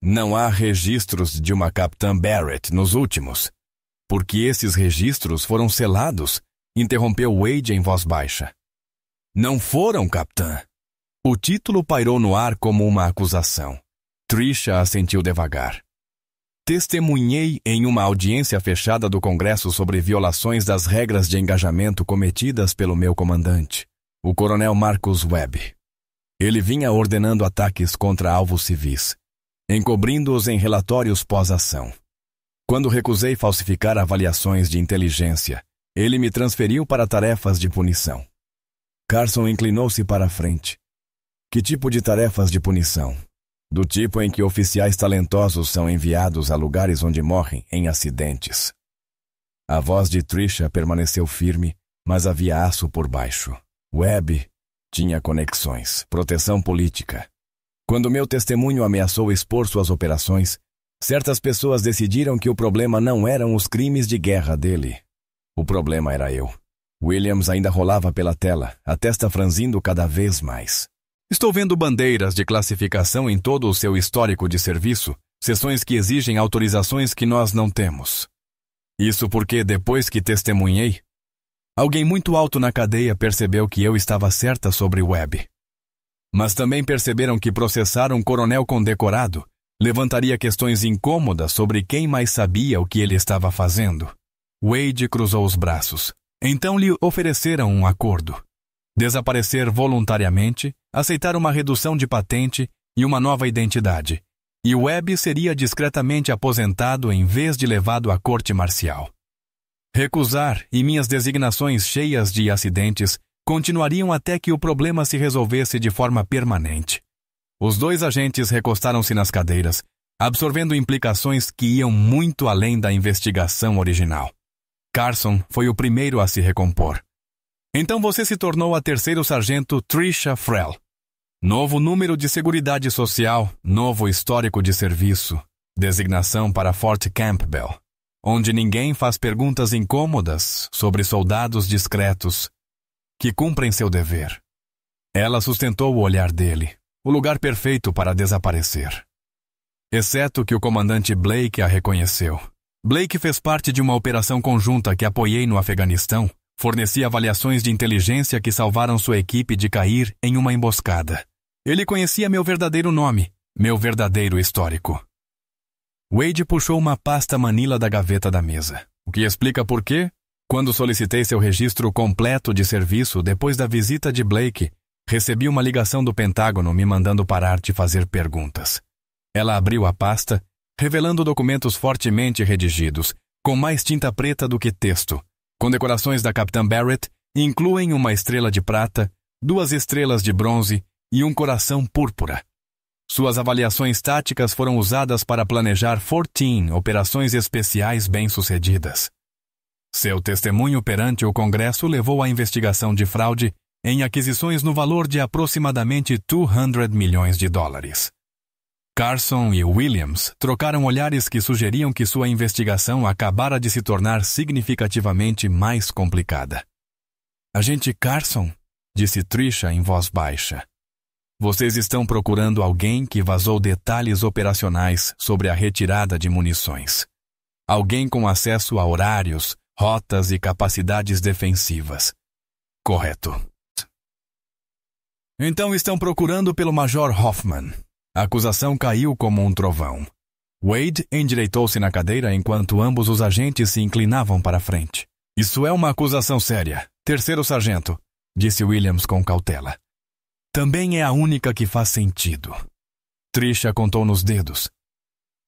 Não há registros de uma capitã Barrett nos últimos, porque esses registros foram selados, interrompeu Wade em voz baixa. Não foram, capitã. O título pairou no ar como uma acusação. Tricia assentiu devagar. Testemunhei em uma audiência fechada do Congresso sobre violações das regras de engajamento cometidas pelo meu comandante, o coronel Marcus Webb. Ele vinha ordenando ataques contra alvos civis, encobrindo-os em relatórios pós-ação. Quando recusei falsificar avaliações de inteligência, ele me transferiu para tarefas de punição. Carson inclinou-se para a frente. Que tipo de tarefas de punição? Do tipo em que oficiais talentosos são enviados a lugares onde morrem em acidentes. A voz de Tricia permaneceu firme, mas havia aço por baixo. Webb tinha conexões, proteção política. Quando meu testemunho ameaçou expor suas operações, certas pessoas decidiram que o problema não eram os crimes de guerra dele. O problema era eu. Williams ainda rolava pela tela, a testa franzindo cada vez mais. Estou vendo bandeiras de classificação em todo o seu histórico de serviço, seções que exigem autorizações que nós não temos. Isso porque, depois que testemunhei, alguém muito alto na cadeia percebeu que eu estava certa sobre Webb. Mas também perceberam que processar um coronel condecorado levantaria questões incômodas sobre quem mais sabia o que ele estava fazendo. Wade cruzou os braços. Então lhe ofereceram um acordo. Desaparecer voluntariamente, aceitar uma redução de patente e uma nova identidade. E Webb seria discretamente aposentado em vez de levado à corte marcial. Recusar e minhas designações cheias de acidentes continuariam até que o problema se resolvesse de forma permanente. Os 2 agentes recostaram-se nas cadeiras, absorvendo implicações que iam muito além da investigação original. Carson foi o primeiro a se recompor. Então você se tornou a 3º sargento Tricia Frel. Novo número de seguridade social, novo histórico de serviço, designação para Fort Campbell, onde ninguém faz perguntas incômodas sobre soldados discretos que cumprem seu dever. Ela sustentou o olhar dele, o lugar perfeito para desaparecer. Exceto que o comandante Blake a reconheceu. Blake fez parte de uma operação conjunta que apoiei no Afeganistão, fornecia avaliações de inteligência que salvaram sua equipe de cair em uma emboscada. Ele conhecia meu verdadeiro nome, meu verdadeiro histórico. Wade puxou uma pasta manila da gaveta da mesa, o que explica por que, quando solicitei seu registro completo de serviço depois da visita de Blake, recebi uma ligação do Pentágono me mandando parar de fazer perguntas. Ela abriu a pasta, revelando documentos fortemente redigidos, com mais tinta preta do que texto. Condecorações da Capitã Barrett incluem uma estrela de prata, 2 estrelas de bronze e um coração púrpura. Suas avaliações táticas foram usadas para planejar 14 operações especiais bem-sucedidas. Seu testemunho perante o Congresso levou à investigação de fraude em aquisições no valor de aproximadamente $200 milhões. Carson e Williams trocaram olhares que sugeriam que sua investigação acabara de se tornar significativamente mais complicada. Agente Carson, disse Tricia em voz baixa. Vocês estão procurando alguém que vazou detalhes operacionais sobre a retirada de munições. Alguém com acesso a horários, rotas e capacidades defensivas. Correto. Então estão procurando pelo Major Hoffman. A acusação caiu como um trovão. Wade endireitou-se na cadeira enquanto ambos os agentes se inclinavam para a frente. Isso é uma acusação séria, terceiro sargento, disse Williams com cautela. Também é a única que faz sentido. Tricia contou nos dedos.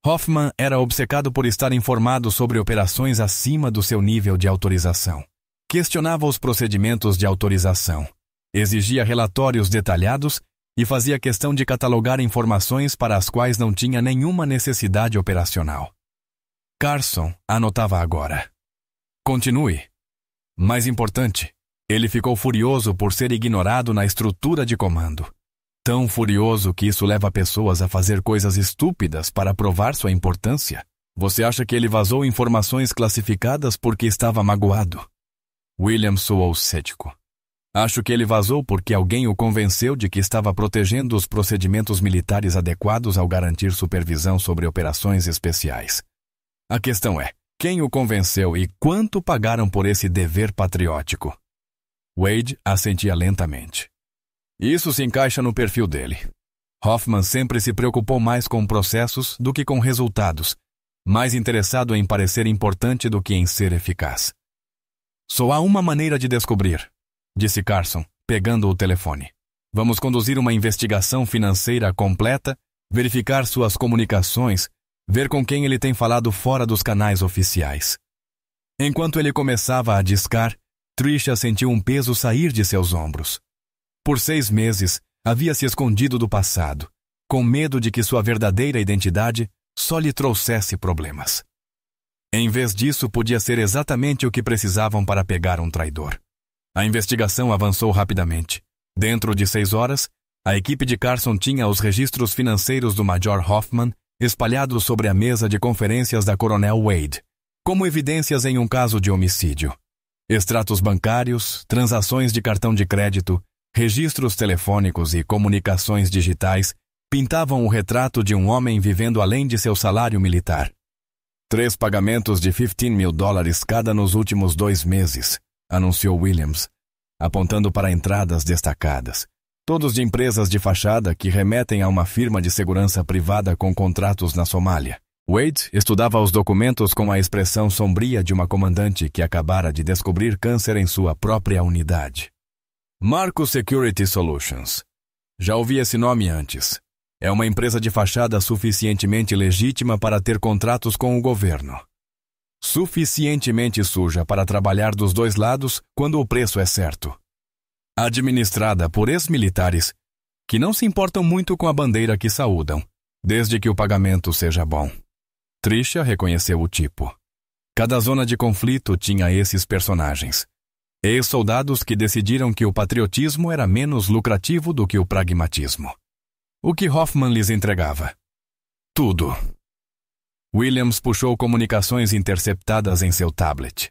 Hoffman era obcecado por estar informado sobre operações acima do seu nível de autorização. Questionava os procedimentos de autorização. Exigia relatórios detalhados e fazia questão de catalogar informações para as quais não tinha nenhuma necessidade operacional. Carson anotava agora. Continue. Mais importante, ele ficou furioso por ser ignorado na estrutura de comando. Tão furioso que isso leva pessoas a fazer coisas estúpidas para provar sua importância. Você acha que ele vazou informações classificadas porque estava magoado? William soou cético. Acho que ele vazou porque alguém o convenceu de que estava protegendo os procedimentos militares adequados ao garantir supervisão sobre operações especiais. A questão é, quem o convenceu e quanto pagaram por esse dever patriótico? Wade assentia lentamente. Isso se encaixa no perfil dele. Hoffman sempre se preocupou mais com processos do que com resultados, mais interessado em parecer importante do que em ser eficaz. Só há uma maneira de descobrir, disse Carson, pegando o telefone. Vamos conduzir uma investigação financeira completa, verificar suas comunicações, ver com quem ele tem falado fora dos canais oficiais. Enquanto ele começava a discar, Tricia sentiu um peso sair de seus ombros. Por 6 meses, havia se escondido do passado, com medo de que sua verdadeira identidade só lhe trouxesse problemas. Em vez disso, podia ser exatamente o que precisavam para pegar um traidor. A investigação avançou rapidamente. Dentro de 6 horas, a equipe de Carson tinha os registros financeiros do Major Hoffman espalhados sobre a mesa de conferências da Coronel Wade, como evidências em um caso de homicídio. Extratos bancários, transações de cartão de crédito, registros telefônicos e comunicações digitais pintavam o retrato de um homem vivendo além de seu salário militar. 3 pagamentos de $15 mil cada nos últimos 2 meses, anunciou Williams, apontando para entradas destacadas, todos de empresas de fachada que remetem a uma firma de segurança privada com contratos na Somália. Wade estudava os documentos com a expressão sombria de uma comandante que acabara de descobrir câncer em sua própria unidade. Marco Security Solutions. Já ouvi esse nome antes. É uma empresa de fachada suficientemente legítima para ter contratos com o governo. Suficientemente suja para trabalhar dos 2 lados quando o preço é certo. Administrada por ex-militares que não se importam muito com a bandeira que saúdam, desde que o pagamento seja bom. Tricia reconheceu o tipo. Cada zona de conflito tinha esses personagens. Ex-soldados que decidiram que o patriotismo era menos lucrativo do que o pragmatismo. O que Hoffman lhes entregava? Tudo. Williams puxou comunicações interceptadas em seu tablet.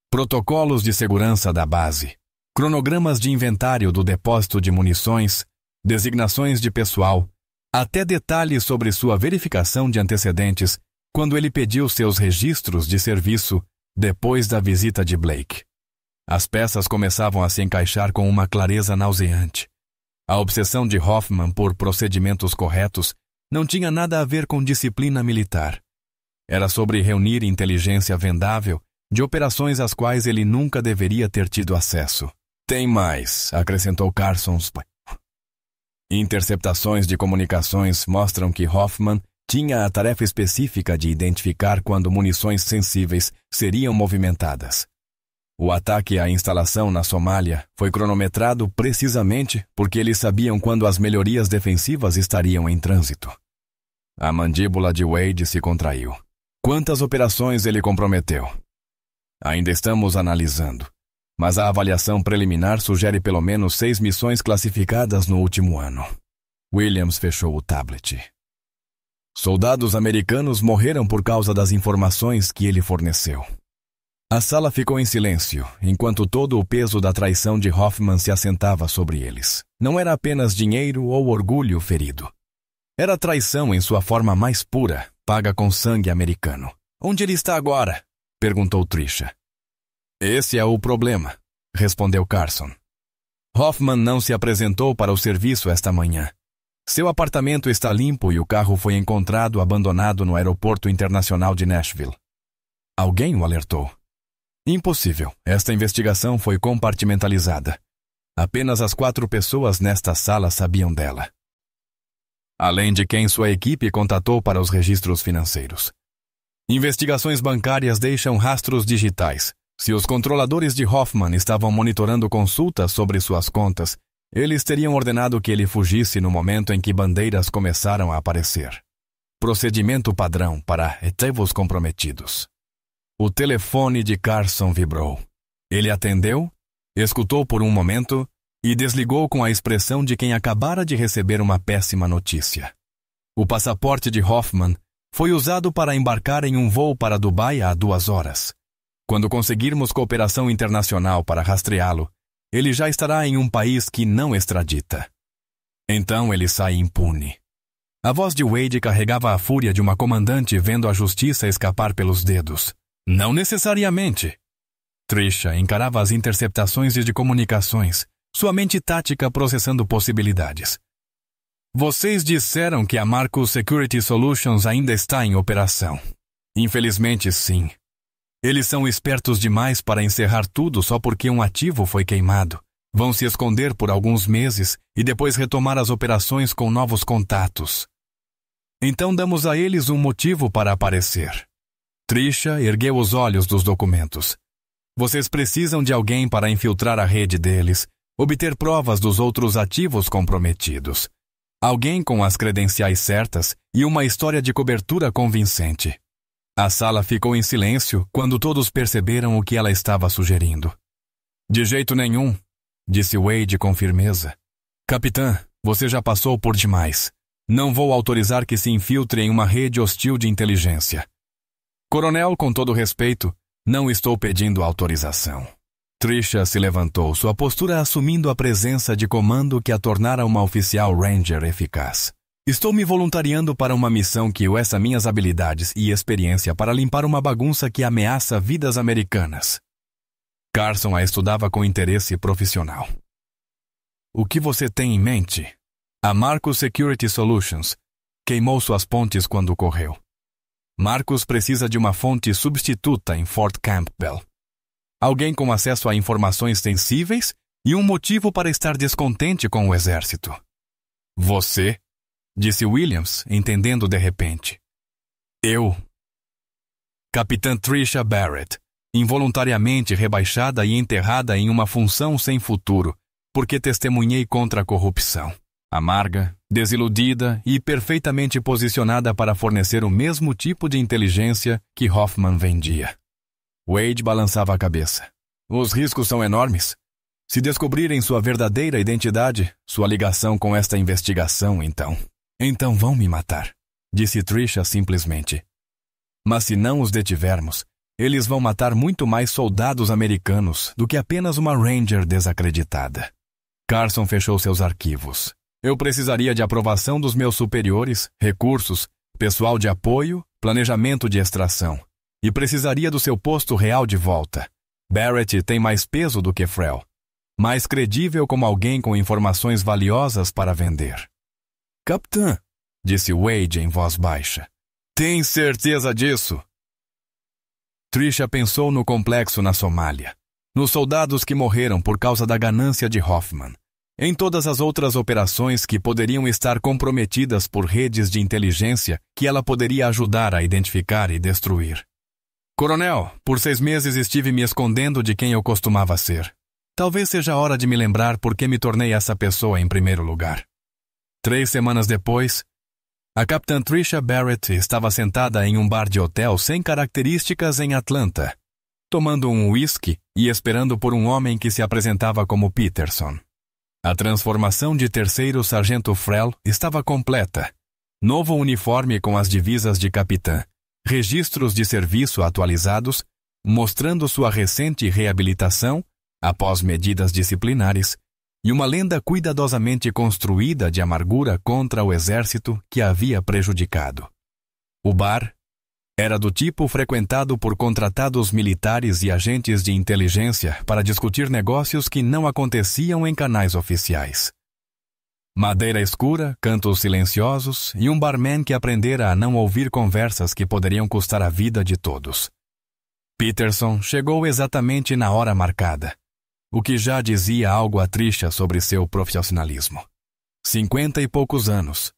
Protocolos de segurança da base, cronogramas de inventário do depósito de munições, designações de pessoal, até detalhes sobre sua verificação de antecedentes quando ele pediu seus registros de serviço depois da visita de Blake. As peças começavam a se encaixar com uma clareza nauseante. A obsessão de Hoffman por procedimentos corretos não tinha nada a ver com disciplina militar. Era sobre reunir inteligência vendável de operações às quais ele nunca deveria ter tido acesso. Tem mais, acrescentou Carson. Interceptações de comunicações mostram que Hoffman tinha a tarefa específica de identificar quando munições sensíveis seriam movimentadas. O ataque à instalação na Somália foi cronometrado precisamente porque eles sabiam quando as melhorias defensivas estariam em trânsito. A mandíbula de Wade se contraiu. Quantas operações ele comprometeu? Ainda estamos analisando, mas a avaliação preliminar sugere pelo menos 6 missões classificadas no último ano. Williams fechou o tablet. Soldados americanos morreram por causa das informações que ele forneceu. A sala ficou em silêncio, enquanto todo o peso da traição de Hoffman se assentava sobre eles. Não era apenas dinheiro ou orgulho ferido. Era traição em sua forma mais pura, paga com sangue americano. Onde ele está agora? Perguntou Tricia. Esse é o problema, respondeu Carson. Hoffman não se apresentou para o serviço esta manhã. Seu apartamento está limpo e o carro foi encontrado abandonado no aeroporto internacional de Nashville. Alguém o alertou. Impossível. Esta investigação foi compartimentalizada. Apenas as 4 pessoas nesta sala sabiam dela. Além de quem sua equipe contatou para os registros financeiros. Investigações bancárias deixam rastros digitais. Se os controladores de Hoffman estavam monitorando consultas sobre suas contas, eles teriam ordenado que ele fugisse no momento em que bandeiras começaram a aparecer. Procedimento padrão para ativos comprometidos. O telefone de Carson vibrou. Ele atendeu, escutou por um momento e desligou com a expressão de quem acabara de receber uma péssima notícia. O passaporte de Hoffman foi usado para embarcar em um voo para Dubai há 2 horas. Quando conseguirmos cooperação internacional para rastreá-lo, ele já estará em um país que não extradita. Então ele sai impune. A voz de Wade carregava a fúria de uma comandante vendo a justiça escapar pelos dedos. Não necessariamente. Tricia encarava as interceptações de comunicações, sua mente tática processando possibilidades. Vocês disseram que a Marcus Security Solutions ainda está em operação. Infelizmente, sim. Eles são espertos demais para encerrar tudo só porque um ativo foi queimado. Vão se esconder por alguns meses e depois retomar as operações com novos contatos. Então damos a eles um motivo para aparecer. Tricia ergueu os olhos dos documentos. Vocês precisam de alguém para infiltrar a rede deles, obter provas dos outros ativos comprometidos. Alguém com as credenciais certas e uma história de cobertura convincente. A sala ficou em silêncio quando todos perceberam o que ela estava sugerindo. De jeito nenhum, disse Wade com firmeza. Capitã, você já passou por demais. Não vou autorizar que se infiltre em uma rede hostil de inteligência. Coronel, com todo respeito, não estou pedindo autorização. Tricia se levantou, sua postura assumindo a presença de comando que a tornara uma oficial Ranger eficaz. Estou me voluntariando para uma missão que usa minhas habilidades e experiência para limpar uma bagunça que ameaça vidas americanas. Carson a estudava com interesse profissional. O que você tem em mente? A Marcus Security Solutions queimou suas pontes quando correu. Marcus precisa de uma fonte substituta em Fort Campbell. Alguém com acesso a informações sensíveis e um motivo para estar descontente com o exército. Você? Disse Williams, entendendo de repente. Eu. Capitã Tricia Barrett, involuntariamente rebaixada e enterrada em uma função sem futuro, porque testemunhei contra a corrupção. Amarga, desiludida e perfeitamente posicionada para fornecer o mesmo tipo de inteligência que Hoffman vendia. Wade balançava a cabeça. Os riscos são enormes. Se descobrirem sua verdadeira identidade, sua ligação com esta investigação, Então vão me matar, disse Tricia simplesmente. Mas se não os detivermos, eles vão matar muito mais soldados americanos do que apenas uma Ranger desacreditada. Carson fechou seus arquivos. Eu precisaria de aprovação dos meus superiores, recursos, pessoal de apoio, planejamento de extração. E precisaria do seu posto real de volta. Barrett tem mais peso do que Frel. Mais credível como alguém com informações valiosas para vender. Capitã, disse Wade em voz baixa. Tem certeza disso? Tricia pensou no complexo na Somália, nos soldados que morreram por causa da ganância de Hoffman, em todas as outras operações que poderiam estar comprometidas por redes de inteligência que ela poderia ajudar a identificar e destruir. Coronel, por 6 meses estive me escondendo de quem eu costumava ser. Talvez seja a hora de me lembrar por que me tornei essa pessoa em primeiro lugar. 3 semanas depois, a Capitã Tricia Barrett estava sentada em um bar de hotel sem características em Atlanta, tomando um whisky e esperando por um homem que se apresentava como Peterson. A transformação de terceiro sargento Frel estava completa. Novo uniforme com as divisas de capitã, registros de serviço atualizados, mostrando sua recente reabilitação após medidas disciplinares e uma lenda cuidadosamente construída de amargura contra o exército que a havia prejudicado. O bar era do tipo frequentado por contratados militares e agentes de inteligência para discutir negócios que não aconteciam em canais oficiais. Madeira escura, cantos silenciosos e um barman que aprendera a não ouvir conversas que poderiam custar a vida de todos. Peterson chegou exatamente na hora marcada, o que já dizia algo a Tricia sobre seu profissionalismo. 50 e poucos anos,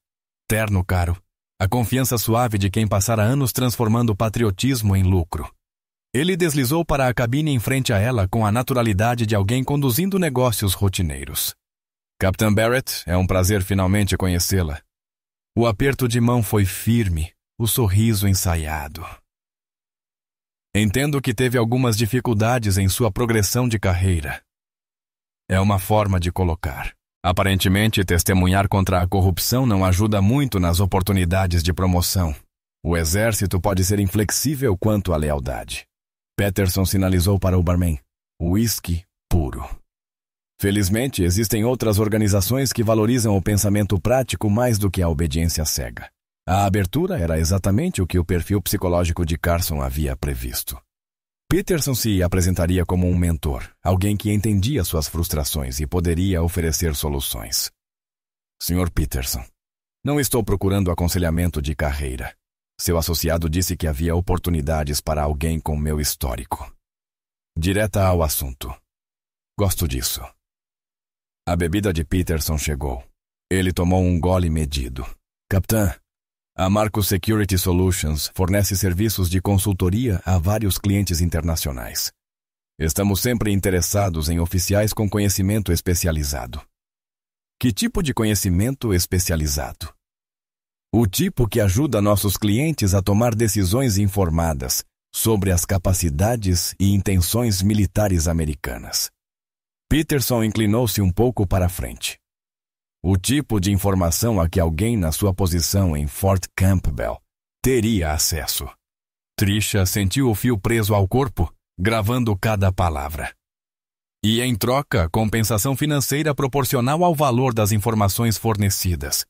terno caro, a confiança suave de quem passara anos transformando patriotismo em lucro. Ele deslizou para a cabine em frente a ela com a naturalidade de alguém conduzindo negócios rotineiros. Capitã Barrett, é um prazer finalmente conhecê-la. O aperto de mão foi firme, o sorriso ensaiado. Entendo que teve algumas dificuldades em sua progressão de carreira. É uma forma de colocar. Aparentemente, testemunhar contra a corrupção não ajuda muito nas oportunidades de promoção. O exército pode ser inflexível quanto à lealdade. Peterson sinalizou para o barman. Whisky puro. Felizmente, existem outras organizações que valorizam o pensamento prático mais do que a obediência cega. A abertura era exatamente o que o perfil psicológico de Carson havia previsto. Peterson se apresentaria como um mentor, alguém que entendia suas frustrações e poderia oferecer soluções. Sr. Peterson, não estou procurando aconselhamento de carreira. Seu associado disse que havia oportunidades para alguém com meu histórico. Direta ao assunto. Gosto disso. A bebida de Peterson chegou. Ele tomou um gole medido. Capitã, a Marcus Security Solutions fornece serviços de consultoria a vários clientes internacionais. Estamos sempre interessados em oficiais com conhecimento especializado. Que tipo de conhecimento especializado? O tipo que ajuda nossos clientes a tomar decisões informadas sobre as capacidades e intenções militares americanas. Peterson inclinou-se um pouco para a frente. O tipo de informação a que alguém na sua posição em Fort Campbell teria acesso. Tricia sentiu o fio preso ao corpo, gravando cada palavra. E, em troca, compensação financeira proporcional ao valor das informações fornecidas.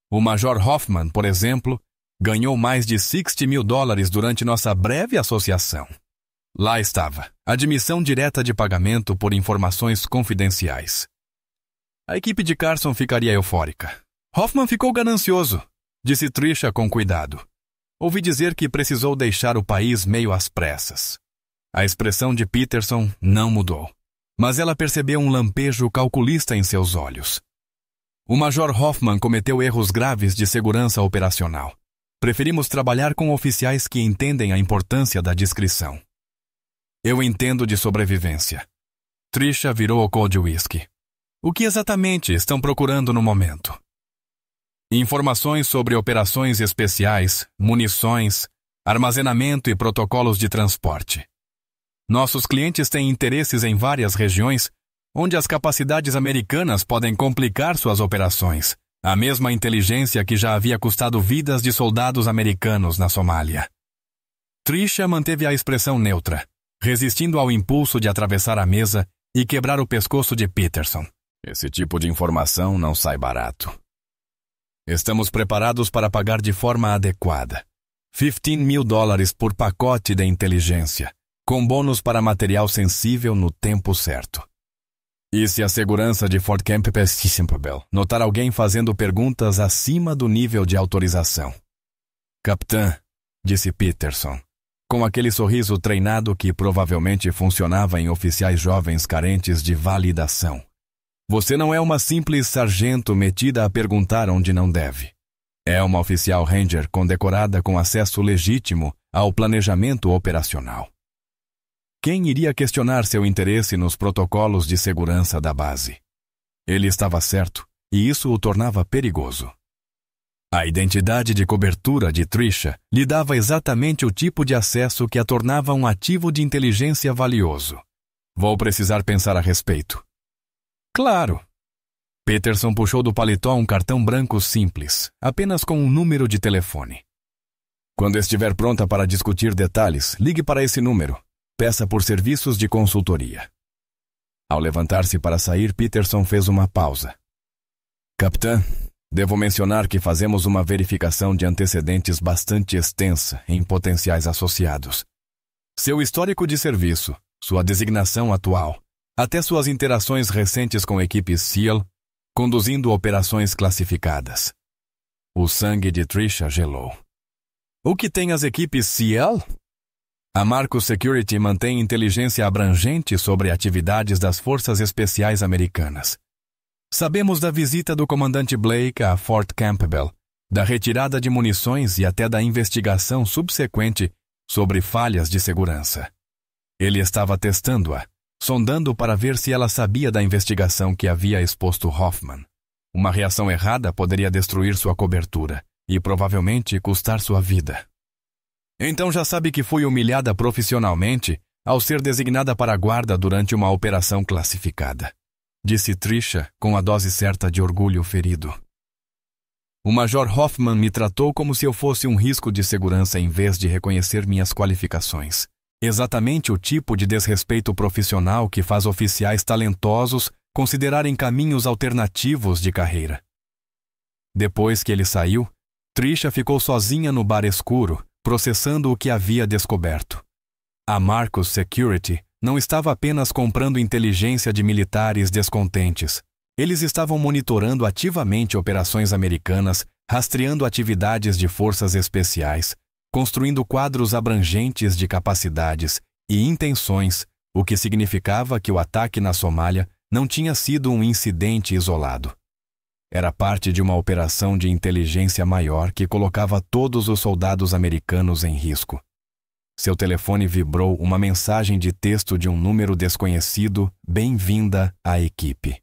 O Major Hoffman, por exemplo, ganhou mais de $60 mil durante nossa breve associação. Lá estava, admissão direta de pagamento por informações confidenciais. A equipe de Carson ficaria eufórica. Hoffman ficou ganancioso, disse Tricia com cuidado. Ouvi dizer que precisou deixar o país meio às pressas. A expressão de Peterson não mudou, mas ela percebeu um lampejo calculista em seus olhos. O Major Hoffman cometeu erros graves de segurança operacional. Preferimos trabalhar com oficiais que entendem a importância da discrição. Eu entendo de sobrevivência. Tricia virou o cold whisky. O que exatamente estão procurando no momento? Informações sobre operações especiais, munições, armazenamento e protocolos de transporte. Nossos clientes têm interesses em várias regiões onde as capacidades americanas podem complicar suas operações, a mesma inteligência que já havia custado vidas de soldados americanos na Somália. Tricia manteve a expressão neutra, resistindo ao impulso de atravessar a mesa e quebrar o pescoço de Peterson. Esse tipo de informação não sai barato. Estamos preparados para pagar de forma adequada. $15 mil por pacote de inteligência, com bônus para material sensível no tempo certo. E se a segurança de Fort Campbell notar alguém fazendo perguntas acima do nível de autorização? Capitã, disse Peterson, com aquele sorriso treinado que provavelmente funcionava em oficiais jovens carentes de validação. Você não é uma simples sargento metida a perguntar onde não deve. É uma oficial Ranger condecorada com acesso legítimo ao planejamento operacional. Quem iria questionar seu interesse nos protocolos de segurança da base? Ele estava certo, e isso o tornava perigoso. A identidade de cobertura de Tricia lhe dava exatamente o tipo de acesso que a tornava um ativo de inteligência valioso. Vou precisar pensar a respeito. Claro. Peterson puxou do paletó um cartão branco simples, apenas com um número de telefone. Quando estiver pronta para discutir detalhes, ligue para esse número. Peça por serviços de consultoria. Ao levantar-se para sair, Peterson fez uma pausa. Capitã, devo mencionar que fazemos uma verificação de antecedentes bastante extensa em potenciais associados. Seu histórico de serviço, sua designação atual, até suas interações recentes com equipes SEAL, conduzindo operações classificadas. O sangue de Tricia gelou. O que tem as equipes SEAL? A Marcus Security mantém inteligência abrangente sobre atividades das Forças Especiais Americanas. Sabemos da visita do comandante Blake a Fort Campbell, da retirada de munições e até da investigação subsequente sobre falhas de segurança. Ele estava testando-a, sondando para ver se ela sabia da investigação que havia exposto Hoffman. Uma reação errada poderia destruir sua cobertura e provavelmente custar sua vida. Então já sabe que fui humilhada profissionalmente ao ser designada para a guarda durante uma operação classificada, disse Tricia com a dose certa de orgulho ferido. O Major Hoffman me tratou como se eu fosse um risco de segurança em vez de reconhecer minhas qualificações. Exatamente o tipo de desrespeito profissional que faz oficiais talentosos considerarem caminhos alternativos de carreira. Depois que ele saiu, Tricia ficou sozinha no bar escuro, processando o que havia descoberto. A Marcus Security não estava apenas comprando inteligência de militares descontentes. Eles estavam monitorando ativamente operações americanas, rastreando atividades de forças especiais, construindo quadros abrangentes de capacidades e intenções, o que significava que o ataque na Somália não tinha sido um incidente isolado. Era parte de uma operação de inteligência maior que colocava todos os soldados americanos em risco. Seu telefone vibrou uma mensagem de texto de um número desconhecido: "Bem-vinda à equipe".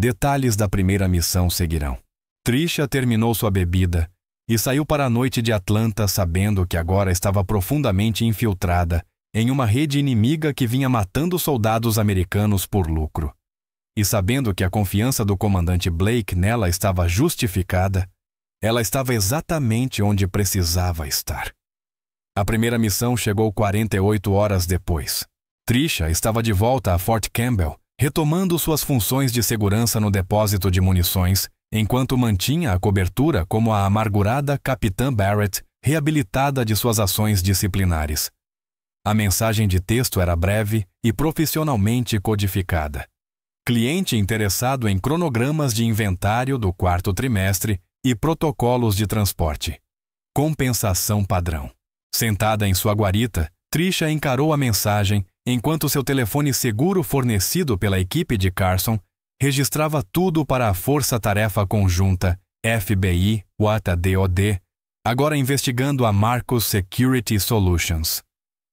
Detalhes da primeira missão seguirão. Tricia terminou sua bebida e saiu para a noite de Atlanta sabendo que agora estava profundamente infiltrada em uma rede inimiga que vinha matando soldados americanos por lucro. E sabendo que a confiança do comandante Blake nela estava justificada, ela estava exatamente onde precisava estar. A primeira missão chegou 48 horas depois. Tricia estava de volta a Fort Campbell, retomando suas funções de segurança no depósito de munições, enquanto mantinha a cobertura como a amargurada Capitã Barrett, reabilitada de suas ações disciplinares. A mensagem de texto era breve e profissionalmente codificada. Cliente interessado em cronogramas de inventário do quarto trimestre e protocolos de transporte. Compensação padrão. Sentada em sua guarita, Tricia encarou a mensagem enquanto seu telefone seguro fornecido pela equipe de Carson registrava tudo para a Força-Tarefa Conjunta FBI-WATA-DOD, agora investigando a Marcus Security Solutions.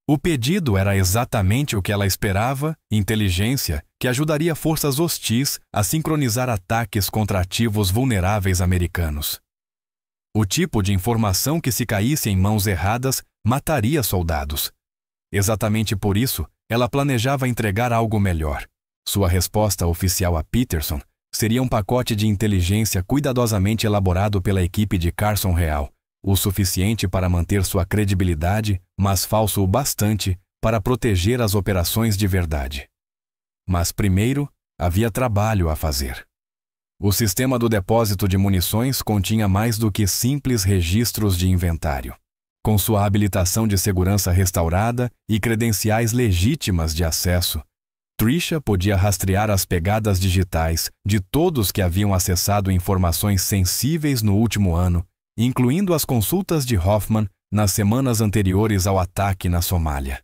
O pedido era exatamente o que ela esperava: inteligência que ajudaria forças hostis a sincronizar ataques contra ativos vulneráveis americanos. O tipo de informação que, se caísse em mãos erradas, mataria soldados. Exatamente por isso, ela planejava entregar algo melhor. Sua resposta oficial a Peterson seria um pacote de inteligência cuidadosamente elaborado pela equipe de Carson Real, o suficiente para manter sua credibilidade, mas falso o bastante para proteger as operações de verdade. Mas primeiro, havia trabalho a fazer. O sistema do depósito de munições continha mais do que simples registros de inventário. Com sua habilitação de segurança restaurada e credenciais legítimas de acesso, Tricia podia rastrear as pegadas digitais de todos que haviam acessado informações sensíveis no último ano, incluindo as consultas de Hoffman nas semanas anteriores ao ataque na Somália.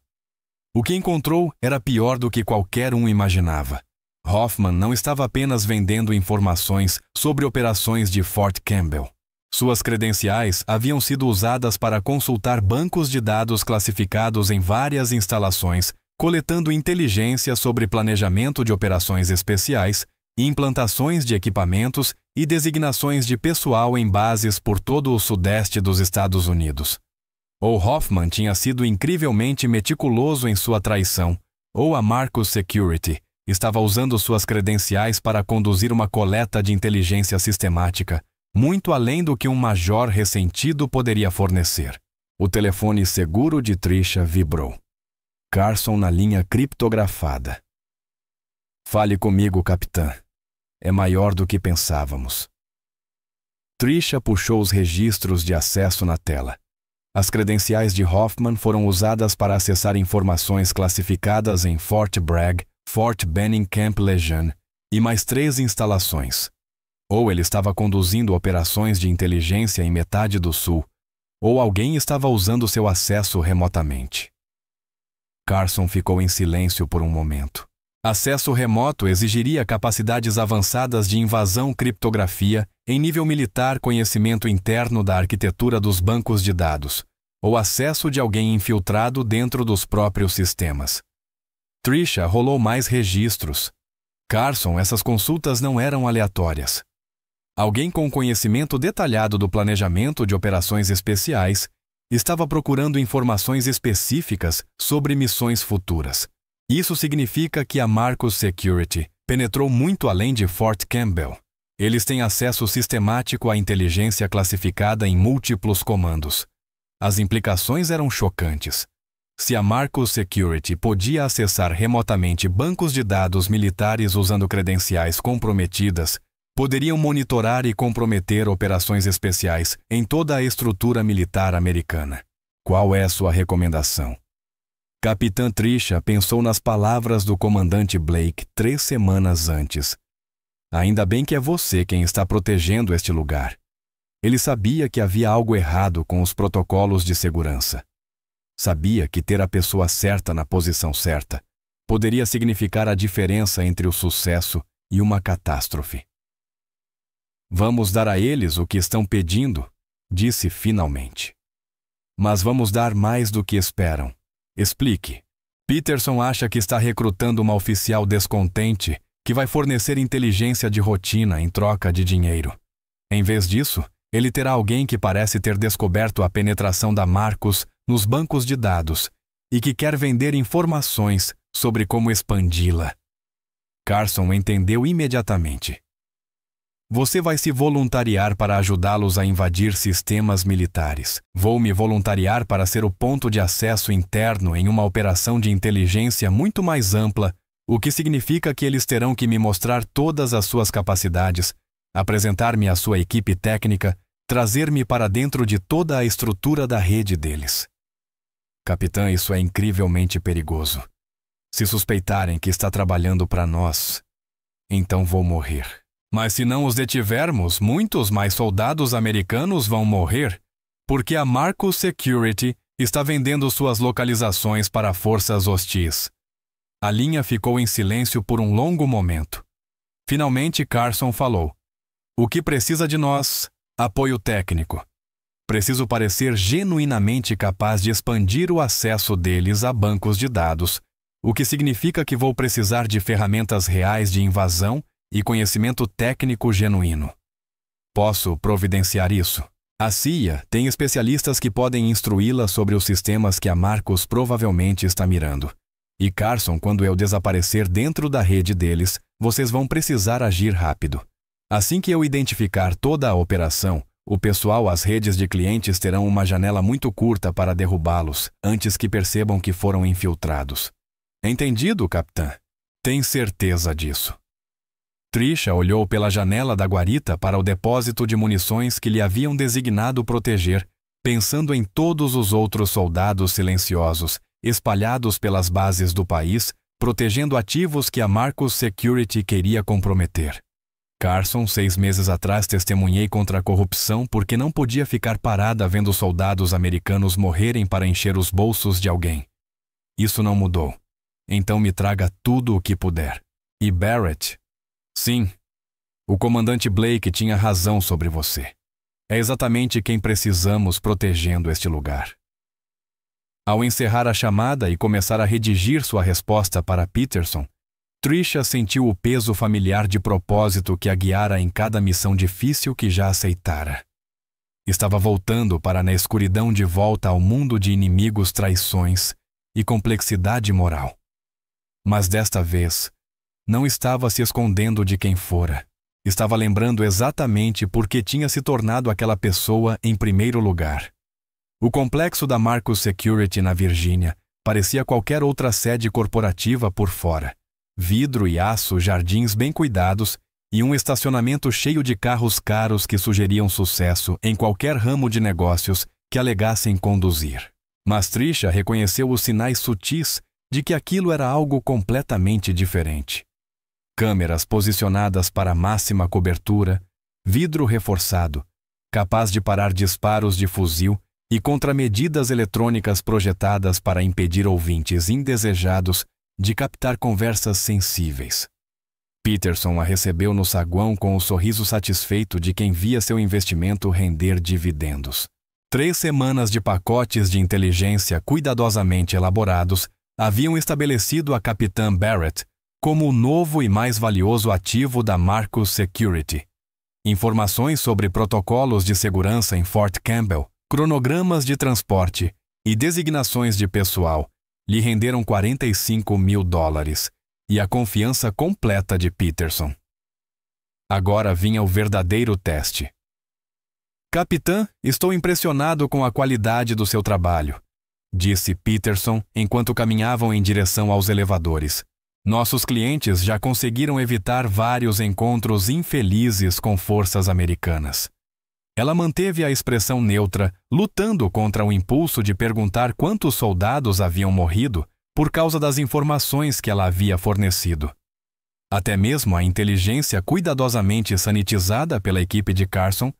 O que encontrou era pior do que qualquer um imaginava. Hoffman não estava apenas vendendo informações sobre operações de Fort Campbell. Suas credenciais haviam sido usadas para consultar bancos de dados classificados em várias instalações, coletando inteligência sobre planejamento de operações especiais, implantações de equipamentos e designações de pessoal em bases por todo o sudeste dos Estados Unidos. Ou Hoffman tinha sido incrivelmente meticuloso em sua traição, ou a Marcus Security estava usando suas credenciais para conduzir uma coleta de inteligência sistemática, muito além do que um major ressentido poderia fornecer. O telefone seguro de Tricia vibrou. Carson na linha criptografada. Fale comigo, capitã. É maior do que pensávamos. Trisha puxou os registros de acesso na tela. As credenciais de Hoffman foram usadas para acessar informações classificadas em Fort Bragg, Fort Benning Camp Lejeune e mais 3 instalações. Ou ele estava conduzindo operações de inteligência em metade do sul, ou alguém estava usando seu acesso remotamente. Carson ficou em silêncio por um momento. Acesso remoto exigiria capacidades avançadas de invasão, criptografia, em nível militar, conhecimento interno da arquitetura dos bancos de dados, ou acesso de alguém infiltrado dentro dos próprios sistemas. Trisha rolou mais registros. Carson, essas consultas não eram aleatórias. Alguém com conhecimento detalhado do planejamento de operações especiais estava procurando informações específicas sobre missões futuras. Isso significa que a Marcus Security penetrou muito além de Fort Campbell. Eles têm acesso sistemático à inteligência classificada em múltiplos comandos. As implicações eram chocantes. Se a Marcus Security podia acessar remotamente bancos de dados militares usando credenciais comprometidas, poderiam monitorar e comprometer operações especiais em toda a estrutura militar americana. Qual é sua recomendação? Capitã Trisha pensou nas palavras do comandante Blake 3 semanas antes. Ainda bem que é você quem está protegendo este lugar. Ele sabia que havia algo errado com os protocolos de segurança. Sabia que ter a pessoa certa na posição certa poderia significar a diferença entre o sucesso e uma catástrofe. Vamos dar a eles o que estão pedindo, disse finalmente. Mas vamos dar mais do que esperam. Explique. Peterson acha que está recrutando uma oficial descontente que vai fornecer inteligência de rotina em troca de dinheiro. Em vez disso, ele terá alguém que parece ter descoberto a penetração da Marcus nos bancos de dados e que quer vender informações sobre como expandi-la. Carson entendeu imediatamente. Você vai se voluntariar para ajudá-los a invadir sistemas militares. Vou me voluntariar para ser o ponto de acesso interno em uma operação de inteligência muito mais ampla, o que significa que eles terão que me mostrar todas as suas capacidades, apresentar-me à sua equipe técnica, trazer-me para dentro de toda a estrutura da rede deles. Capitã, isso é incrivelmente perigoso. Se suspeitarem que está trabalhando para nós, então vou morrer. Mas se não os detivermos, muitos mais soldados americanos vão morrer, porque a Marcus Security está vendendo suas localizações para forças hostis. A linha ficou em silêncio por um longo momento. Finalmente Carson falou. O que precisa de nós? Apoio técnico. Preciso parecer genuinamente capaz de expandir o acesso deles a bancos de dados, o que significa que vou precisar de ferramentas reais de invasão e conhecimento técnico genuíno. Posso providenciar isso. A CIA tem especialistas que podem instruí-la sobre os sistemas que a Marcus provavelmente está mirando. E Carson, quando eu desaparecer dentro da rede deles, vocês vão precisar agir rápido. Assim que eu identificar toda a operação, o pessoal às redes de clientes terão uma janela muito curta para derrubá-los, antes que percebam que foram infiltrados. Entendido, capitã? Tem certeza disso? Trisha olhou pela janela da guarita para o depósito de munições que lhe haviam designado proteger, pensando em todos os outros soldados silenciosos, espalhados pelas bases do país, protegendo ativos que a Marcus Security queria comprometer. Carson, 6 meses atrás, testemunhei contra a corrupção porque não podia ficar parada vendo soldados americanos morrerem para encher os bolsos de alguém. Isso não mudou. Então me traga tudo o que puder. E Barrett? Sim, o comandante Blake tinha razão sobre você. É exatamente quem precisamos protegendo este lugar. Ao encerrar a chamada e começar a redigir sua resposta para Peterson, Trisha sentiu o peso familiar de propósito que a guiara em cada missão difícil que já aceitara. Estava voltando para na escuridão de volta ao mundo de inimigos, traições e complexidade moral. Mas desta vez, não estava se escondendo de quem fora. Estava lembrando exatamente por que tinha se tornado aquela pessoa em primeiro lugar. O complexo da Marcus Security na Virgínia Parecia qualquer outra sede corporativa por fora. Vidro e aço, jardins bem cuidados e um estacionamento cheio de carros caros que sugeriam sucesso em qualquer ramo de negócios que alegassem conduzir. Mas Tricia reconheceu os sinais sutis de que aquilo era algo completamente diferente. Câmeras posicionadas para máxima cobertura, vidro reforçado, capaz de parar disparos de fuzil e contramedidas eletrônicas projetadas para impedir ouvintes indesejados de captar conversas sensíveis. Peterson a recebeu no saguão com o sorriso satisfeito de quem via seu investimento render dividendos. 3 semanas de pacotes de inteligência cuidadosamente elaborados haviam estabelecido a Capitã Barrett como o novo e mais valioso ativo da Marcus Security. Informações sobre protocolos de segurança em Fort Campbell, cronogramas de transporte e designações de pessoal lhe renderam $45 mil e a confiança completa de Peterson. Agora vinha o verdadeiro teste. Capitã, estou impressionado com a qualidade do seu trabalho, disse Peterson enquanto caminhavam em direção aos elevadores. Nossos clientes já conseguiram evitar vários encontros infelizes com forças americanas. Ela manteve a expressão neutra, lutando contra o impulso de perguntar quantos soldados haviam morrido por causa das informações que ela havia fornecido. Até mesmo a inteligência cuidadosamente sanitizada pela equipe de Carson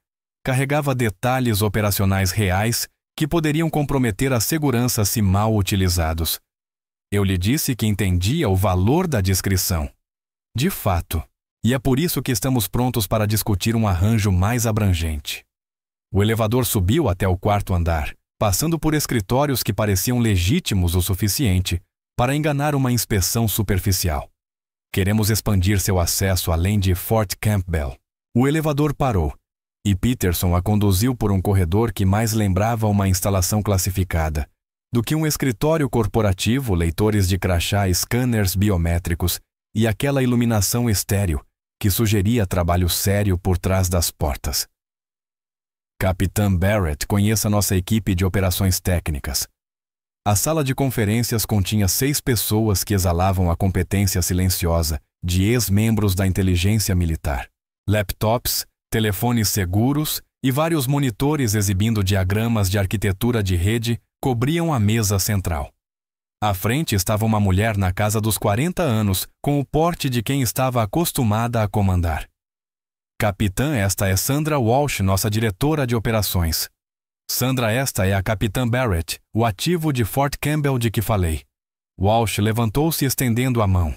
carregava detalhes operacionais reais que poderiam comprometer a segurança se mal utilizados. Eu lhe disse que entendia o valor da discrição. De fato, e é por isso que estamos prontos para discutir um arranjo mais abrangente. O elevador subiu até o 4º andar, passando por escritórios que pareciam legítimos o suficiente para enganar uma inspeção superficial. Queremos expandir seu acesso além de Fort Campbell. O elevador parou, e Peterson a conduziu por um corredor que mais lembrava uma instalação classificada do que um escritório corporativo, leitores de crachá, scanners biométricos e aquela iluminação estéril que sugeria trabalho sério por trás das portas. Capitã Barrett conheça nossa equipe de operações técnicas. A sala de conferências continha 6 pessoas que exalavam a competência silenciosa de ex-membros da inteligência militar. Laptops, telefones seguros e vários monitores exibindo diagramas de arquitetura de rede cobriam a mesa central. À frente estava uma mulher na casa dos 40 anos, com o porte de quem estava acostumada a comandar. Capitã, esta é Sandra Walsh, nossa diretora de operações. Sandra, esta é a Capitã Barrett, o ativo de Fort Campbell de que falei. Walsh levantou-se estendendo a mão.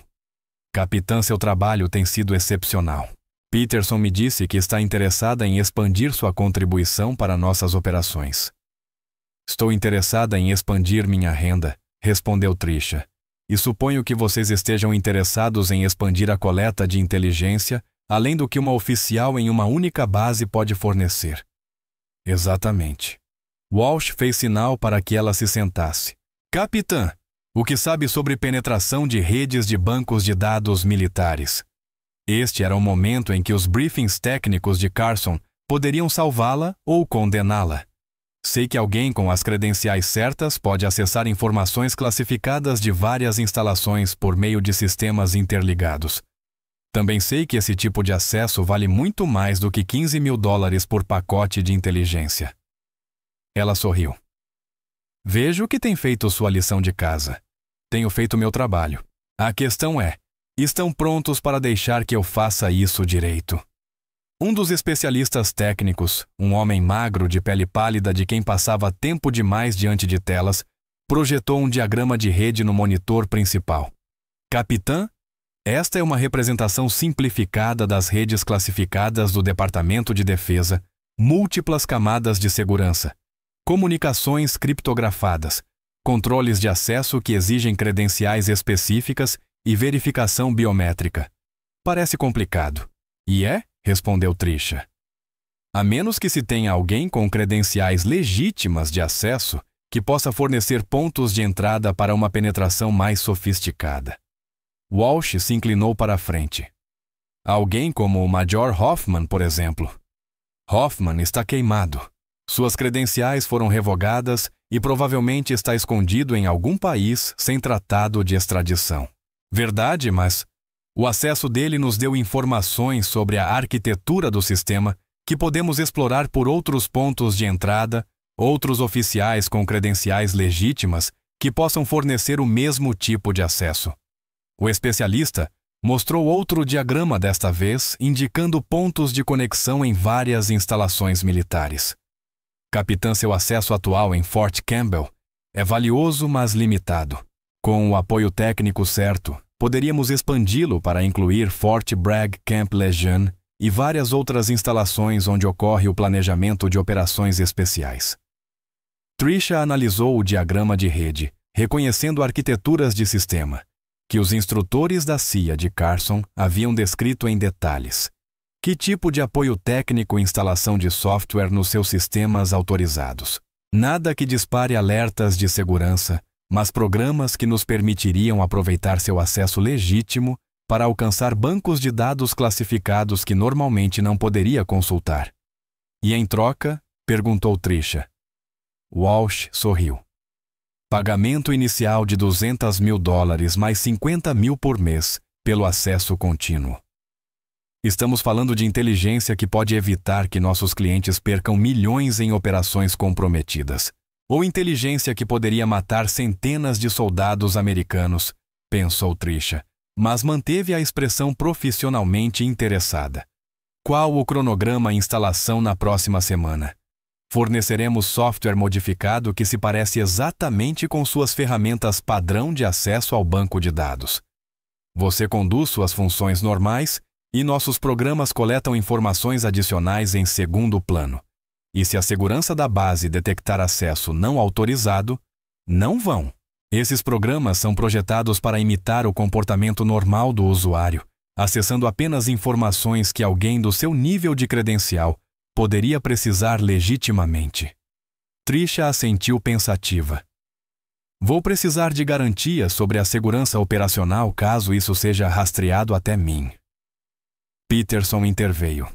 Capitã, seu trabalho tem sido excepcional. Peterson me disse que está interessada em expandir sua contribuição para nossas operações. Estou interessada em expandir minha renda, respondeu Tricia, e suponho que vocês estejam interessados em expandir a coleta de inteligência, além do que uma oficial em uma única base pode fornecer. Exatamente. Walsh fez sinal para que ela se sentasse. Capitã, o que sabe sobre penetração de redes de bancos de dados militares? Este era o momento em que os briefings técnicos de Carson poderiam salvá-la ou condená-la. Sei que alguém com as credenciais certas pode acessar informações classificadas de várias instalações por meio de sistemas interligados. Também sei que esse tipo de acesso vale muito mais do que $15 mil por pacote de inteligência. Ela sorriu. Vejo que tem feito sua lição de casa. Tenho feito meu trabalho. A questão é, estão prontos para deixar que eu faça isso direito? Um dos especialistas técnicos, um homem magro de pele pálida de quem passava tempo demais diante de telas, projetou um diagrama de rede no monitor principal. Capitã, esta é uma representação simplificada das redes classificadas do Departamento de Defesa, múltiplas camadas de segurança, comunicações criptografadas, controles de acesso que exigem credenciais específicas e verificação biométrica. Parece complicado. E é? Respondeu Tricia. A menos que se tenha alguém com credenciais legítimas de acesso que possa fornecer pontos de entrada para uma penetração mais sofisticada. Walsh se inclinou para a frente. Alguém como o Major Hoffman, por exemplo. Hoffman está queimado. Suas credenciais foram revogadas e provavelmente está escondido em algum país sem tratado de extradição. Verdade, mas o acesso dele nos deu informações sobre a arquitetura do sistema que podemos explorar por outros pontos de entrada, outros oficiais com credenciais legítimas que possam fornecer o mesmo tipo de acesso. O especialista mostrou outro diagrama desta vez, indicando pontos de conexão em várias instalações militares. Capitã, seu acesso atual em Fort Campbell é valioso, mas limitado. Com o apoio técnico certo, poderíamos expandi-lo para incluir Fort Bragg Camp Lejeune e várias outras instalações onde ocorre o planejamento de operações especiais. Tricia analisou o diagrama de rede, reconhecendo arquiteturas de sistema que os instrutores da CIA de Carson haviam descrito em detalhes. Que tipo de apoio técnico e instalação de software nos seus sistemas autorizados? Nada que dispare alertas de segurança, mas programas que nos permitiriam aproveitar seu acesso legítimo para alcançar bancos de dados classificados que normalmente não poderia consultar. E em troca, perguntou Tricia. Walsh sorriu. Pagamento inicial de $200 mil mais 50 mil por mês pelo acesso contínuo. Estamos falando de inteligência que pode evitar que nossos clientes percam milhões em operações comprometidas. Ou inteligência que poderia matar centenas de soldados americanos, pensou Tricia, mas manteve a expressão profissionalmente interessada. Qual o cronograma e instalação na próxima semana? Forneceremos software modificado que se parece exatamente com suas ferramentas padrão de acesso ao banco de dados. Você conduz suas funções normais e nossos programas coletam informações adicionais em segundo plano. E se a segurança da base detectar acesso não autorizado, não vão. Esses programas são projetados para imitar o comportamento normal do usuário, acessando apenas informações que alguém do seu nível de credencial poderia precisar legitimamente. Tricia assentiu pensativa. Vou precisar de garantias sobre a segurança operacional caso isso seja rastreado até mim. Peterson interveio.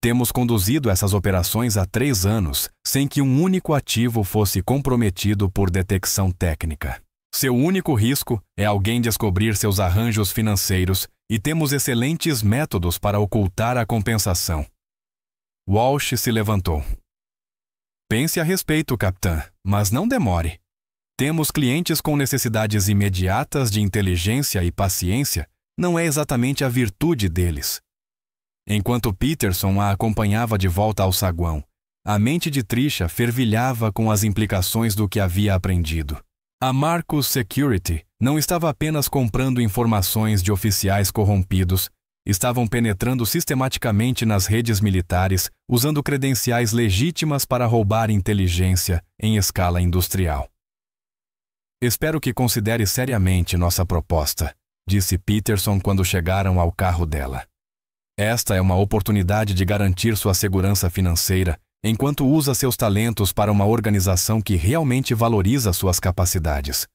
Temos conduzido essas operações há 3 anos, sem que um único ativo fosse comprometido por detecção técnica. Seu único risco é alguém descobrir seus arranjos financeiros e temos excelentes métodos para ocultar a compensação. Walsh se levantou. Pense a respeito, capitã, mas não demore. Temos clientes com necessidades imediatas de inteligência e paciência, não é exatamente a virtude deles. Enquanto Peterson a acompanhava de volta ao saguão, a mente de Tricia fervilhava com as implicações do que havia aprendido. A Marcus Security não estava apenas comprando informações de oficiais corrompidos, estavam penetrando sistematicamente nas redes militares, usando credenciais legítimas para roubar inteligência em escala industrial. Espero que considere seriamente nossa proposta, disse Peterson quando chegaram ao carro dela. Esta é uma oportunidade de garantir sua segurança financeira enquanto usa seus talentos para uma organização que realmente valoriza suas capacidades.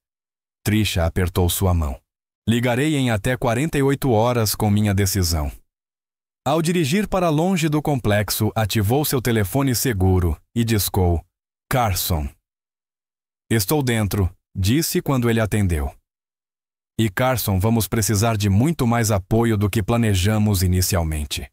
Tricia apertou sua mão. Ligarei em até 48 horas com minha decisão. Ao dirigir para longe do complexo, ativou seu telefone seguro e discou: Carson. Estou dentro, disse quando ele atendeu. E Carson, vamos precisar de muito mais apoio do que planejamos inicialmente.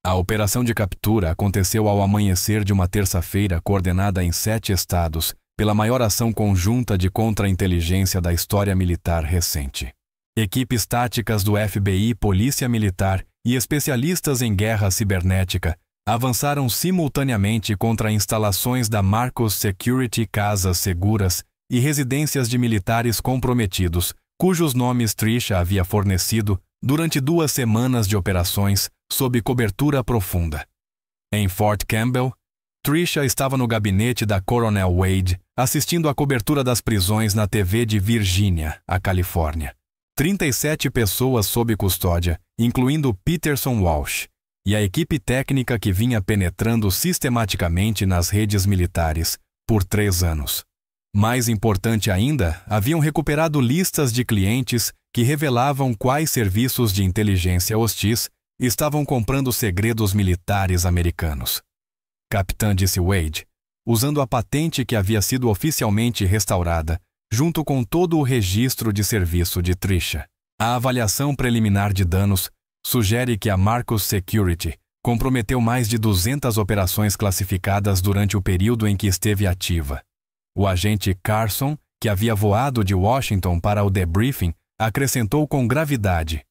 A operação de captura aconteceu ao amanhecer de uma terça-feira coordenada em 7 estados pela maior ação conjunta de contra-inteligência da história militar recente. Equipes táticas do FBI, Polícia Militar e especialistas em guerra cibernética avançaram simultaneamente contra instalações da Marcus Security, casas seguras e residências de militares comprometidos, cujos nomes Tricia havia fornecido durante 2 semanas de operações sob cobertura profunda. Em Fort Campbell, Tricia estava no gabinete da Coronel Wade, assistindo à cobertura das prisões na TV de Virgínia, a Califórnia. 37 pessoas sob custódia, incluindo Peterson Walsh, e a equipe técnica que vinha penetrando sistematicamente nas redes militares por 3 anos. Mais importante ainda, haviam recuperado listas de clientes que revelavam quais serviços de inteligência hostis estavam comprando segredos militares americanos. Capitã, disse Wade, usando a patente que havia sido oficialmente restaurada, junto com todo o registro de serviço de Trisha. A avaliação preliminar de danos sugere que a Marcus Security comprometeu mais de 200 operações classificadas durante o período em que esteve ativa. O agente Carson, que havia voado de Washington para o debriefing, acrescentou com gravidade: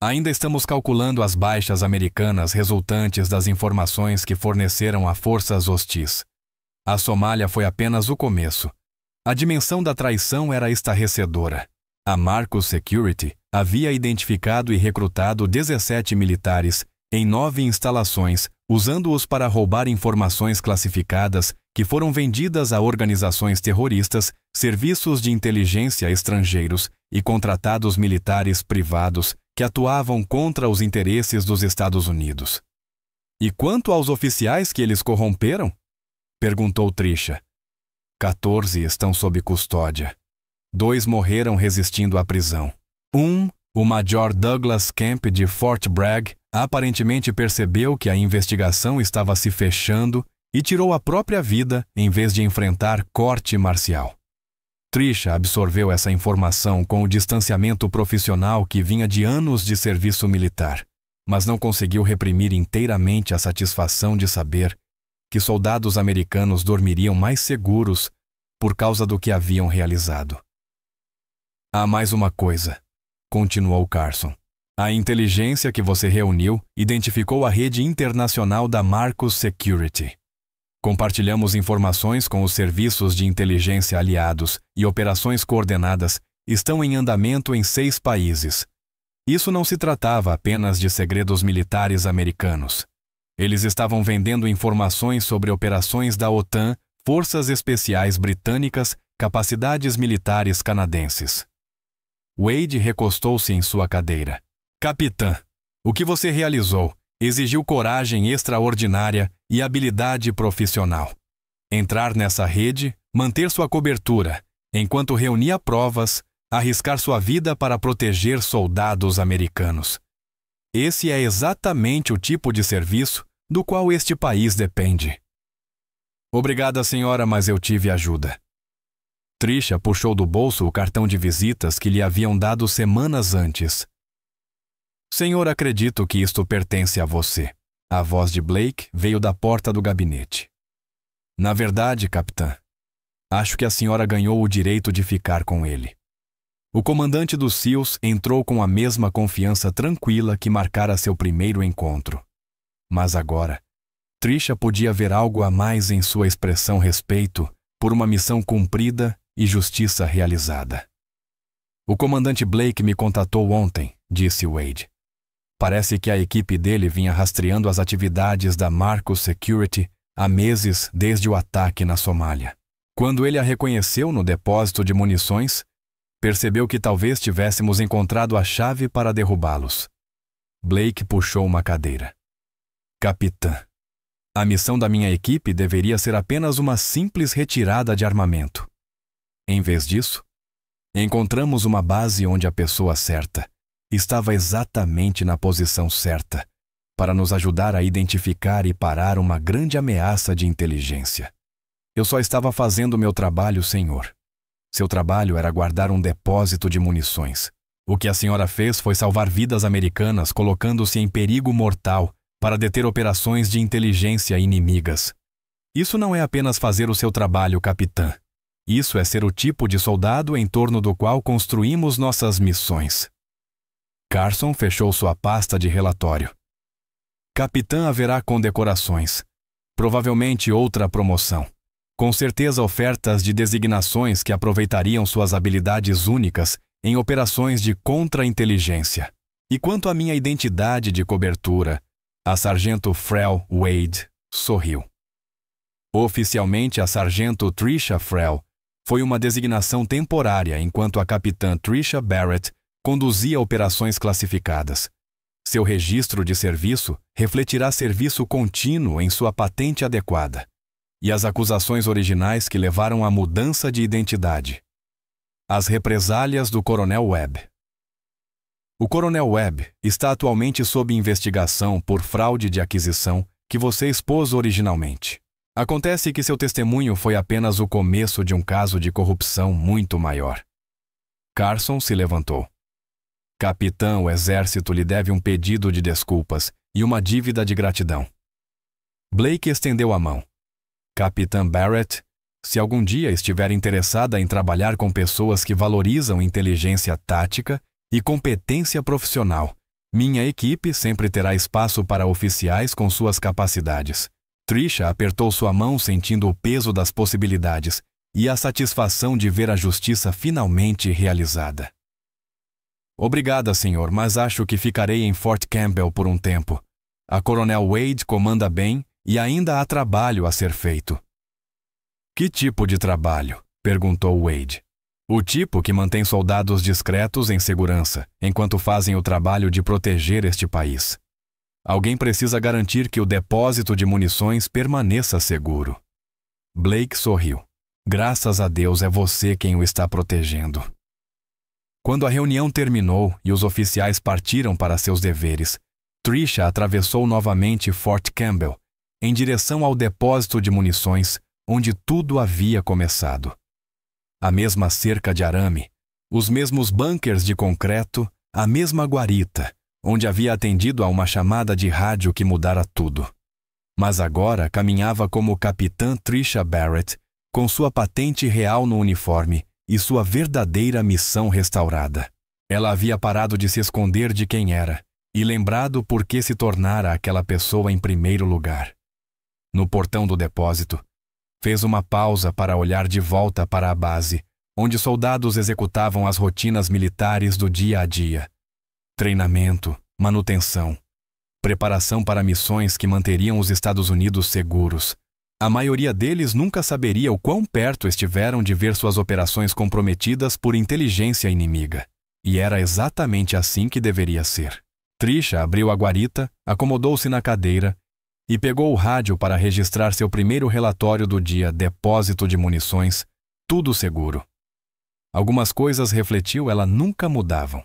ainda estamos calculando as baixas americanas resultantes das informações que forneceram a forças hostis. A Somália foi apenas o começo. A dimensão da traição era estarrecedora. A Marcus Security havia identificado e recrutado 17 militares em 9 instalações, usando-os para roubar informações classificadas que foram vendidas a organizações terroristas, serviços de inteligência estrangeiros e contratados militares privados que atuavam contra os interesses dos Estados Unidos. E quanto aos oficiais que eles corromperam? Perguntou Trisha. 14 estão sob custódia. 2 morreram resistindo à prisão. O Major Douglas Camp de Fort Bragg, aparentemente percebeu que a investigação estava se fechando e tirou a própria vida em vez de enfrentar corte marcial. Trisha absorveu essa informação com o distanciamento profissional que vinha de anos de serviço militar, mas não conseguiu reprimir inteiramente a satisfação de saber que soldados americanos dormiriam mais seguros por causa do que haviam realizado. Há mais uma coisa, continuou Carson. A inteligência que você reuniu identificou a rede internacional da Marcus Security. Compartilhamos informações com os serviços de inteligência aliados e operações coordenadas estão em andamento em 6 países. Isso não se tratava apenas de segredos militares americanos. Eles estavam vendendo informações sobre operações da OTAN, forças especiais britânicas, capacidades militares canadenses. Wade recostou-se em sua cadeira. Capitã, o que você realizou exigiu coragem extraordinária e habilidade profissional. Entrar nessa rede, manter sua cobertura, enquanto reunia provas, arriscar sua vida para proteger soldados americanos. Esse é exatamente o tipo de serviço do qual este país depende. Obrigada, senhora, mas eu tive ajuda. Trisha puxou do bolso o cartão de visitas que lhe haviam dado semanas antes. Senhor, acredito que isto pertence a você. A voz de Blake veio da porta do gabinete. Na verdade, capitã, acho que a senhora ganhou o direito de ficar com ele. O comandante dos SEALs entrou com a mesma confiança tranquila que marcara seu primeiro encontro. Mas agora, Trisha podia ver algo a mais em sua expressão respeito por uma missão cumprida e justiça realizada. O comandante Blake me contatou ontem, disse Wade. Parece que a equipe dele vinha rastreando as atividades da Marcus Security há meses desde o ataque na Somália. Quando ele a reconheceu no depósito de munições, percebeu que talvez tivéssemos encontrado a chave para derrubá-los. Blake puxou uma cadeira. Capitã, a missão da minha equipe deveria ser apenas uma simples retirada de armamento. Em vez disso, encontramos uma base onde a pessoa certa estava exatamente na posição certa para nos ajudar a identificar e parar uma grande ameaça de inteligência. Eu só estava fazendo meu trabalho, senhor. Seu trabalho era guardar um depósito de munições. O que a senhora fez foi salvar vidas americanas colocando-se em perigo mortal para deter operações de inteligência inimigas. Isso não é apenas fazer o seu trabalho, capitã. Isso é ser o tipo de soldado em torno do qual construímos nossas missões. Carson fechou sua pasta de relatório. Capitã haverá condecorações. Provavelmente outra promoção. Com certeza ofertas de designações que aproveitariam suas habilidades únicas em operações de contra-inteligência. E quanto à minha identidade de cobertura, a sargento Frel Wade sorriu. Oficialmente, a sargento Trisha Frel foi uma designação temporária enquanto a capitã Trisha Barrett conduzia operações classificadas. Seu registro de serviço refletirá serviço contínuo em sua patente adequada e as acusações originais que levaram à mudança de identidade. As represálias do Coronel Webb. O Coronel Webb está atualmente sob investigação por fraude de aquisição que você expôs originalmente. Acontece que seu testemunho foi apenas o começo de um caso de corrupção muito maior. Carson se levantou. Capitão, o exército lhe deve um pedido de desculpas e uma dívida de gratidão. Blake estendeu a mão. Capitã Barrett, se algum dia estiver interessada em trabalhar com pessoas que valorizam inteligência tática e competência profissional, minha equipe sempre terá espaço para oficiais com suas capacidades. Tricia apertou sua mão sentindo o peso das possibilidades e a satisfação de ver a justiça finalmente realizada. Obrigada, senhor, mas acho que ficarei em Fort Campbell por um tempo. A Coronel Wade comanda bem e ainda há trabalho a ser feito. Que tipo de trabalho? Perguntou Wade. O tipo que mantém soldados discretos em segurança, enquanto fazem o trabalho de proteger este país. Alguém precisa garantir que o depósito de munições permaneça seguro. Blake sorriu. Graças a Deus é você quem o está protegendo. Quando a reunião terminou e os oficiais partiram para seus deveres, Tricia atravessou novamente Fort Campbell, em direção ao depósito de munições, onde tudo havia começado. A mesma cerca de arame, os mesmos bunkers de concreto, a mesma guarita, onde havia atendido a uma chamada de rádio que mudara tudo. Mas agora caminhava como Capitã Tricia Barrett, com sua patente real no uniforme e sua verdadeira missão restaurada. Ela havia parado de se esconder de quem era e lembrado por que se tornara aquela pessoa em primeiro lugar. No portão do depósito, fez uma pausa para olhar de volta para a base, onde soldados executavam as rotinas militares do dia a dia. Treinamento, manutenção, preparação para missões que manteriam os Estados Unidos seguros. A maioria deles nunca saberia o quão perto estiveram de ver suas operações comprometidas por inteligência inimiga. E era exatamente assim que deveria ser. Tricia abriu a guarita, acomodou-se na cadeira e pegou o rádio para registrar seu primeiro relatório do dia: depósito de munições, tudo seguro. Algumas coisas, refletiu ela, nunca mudavam.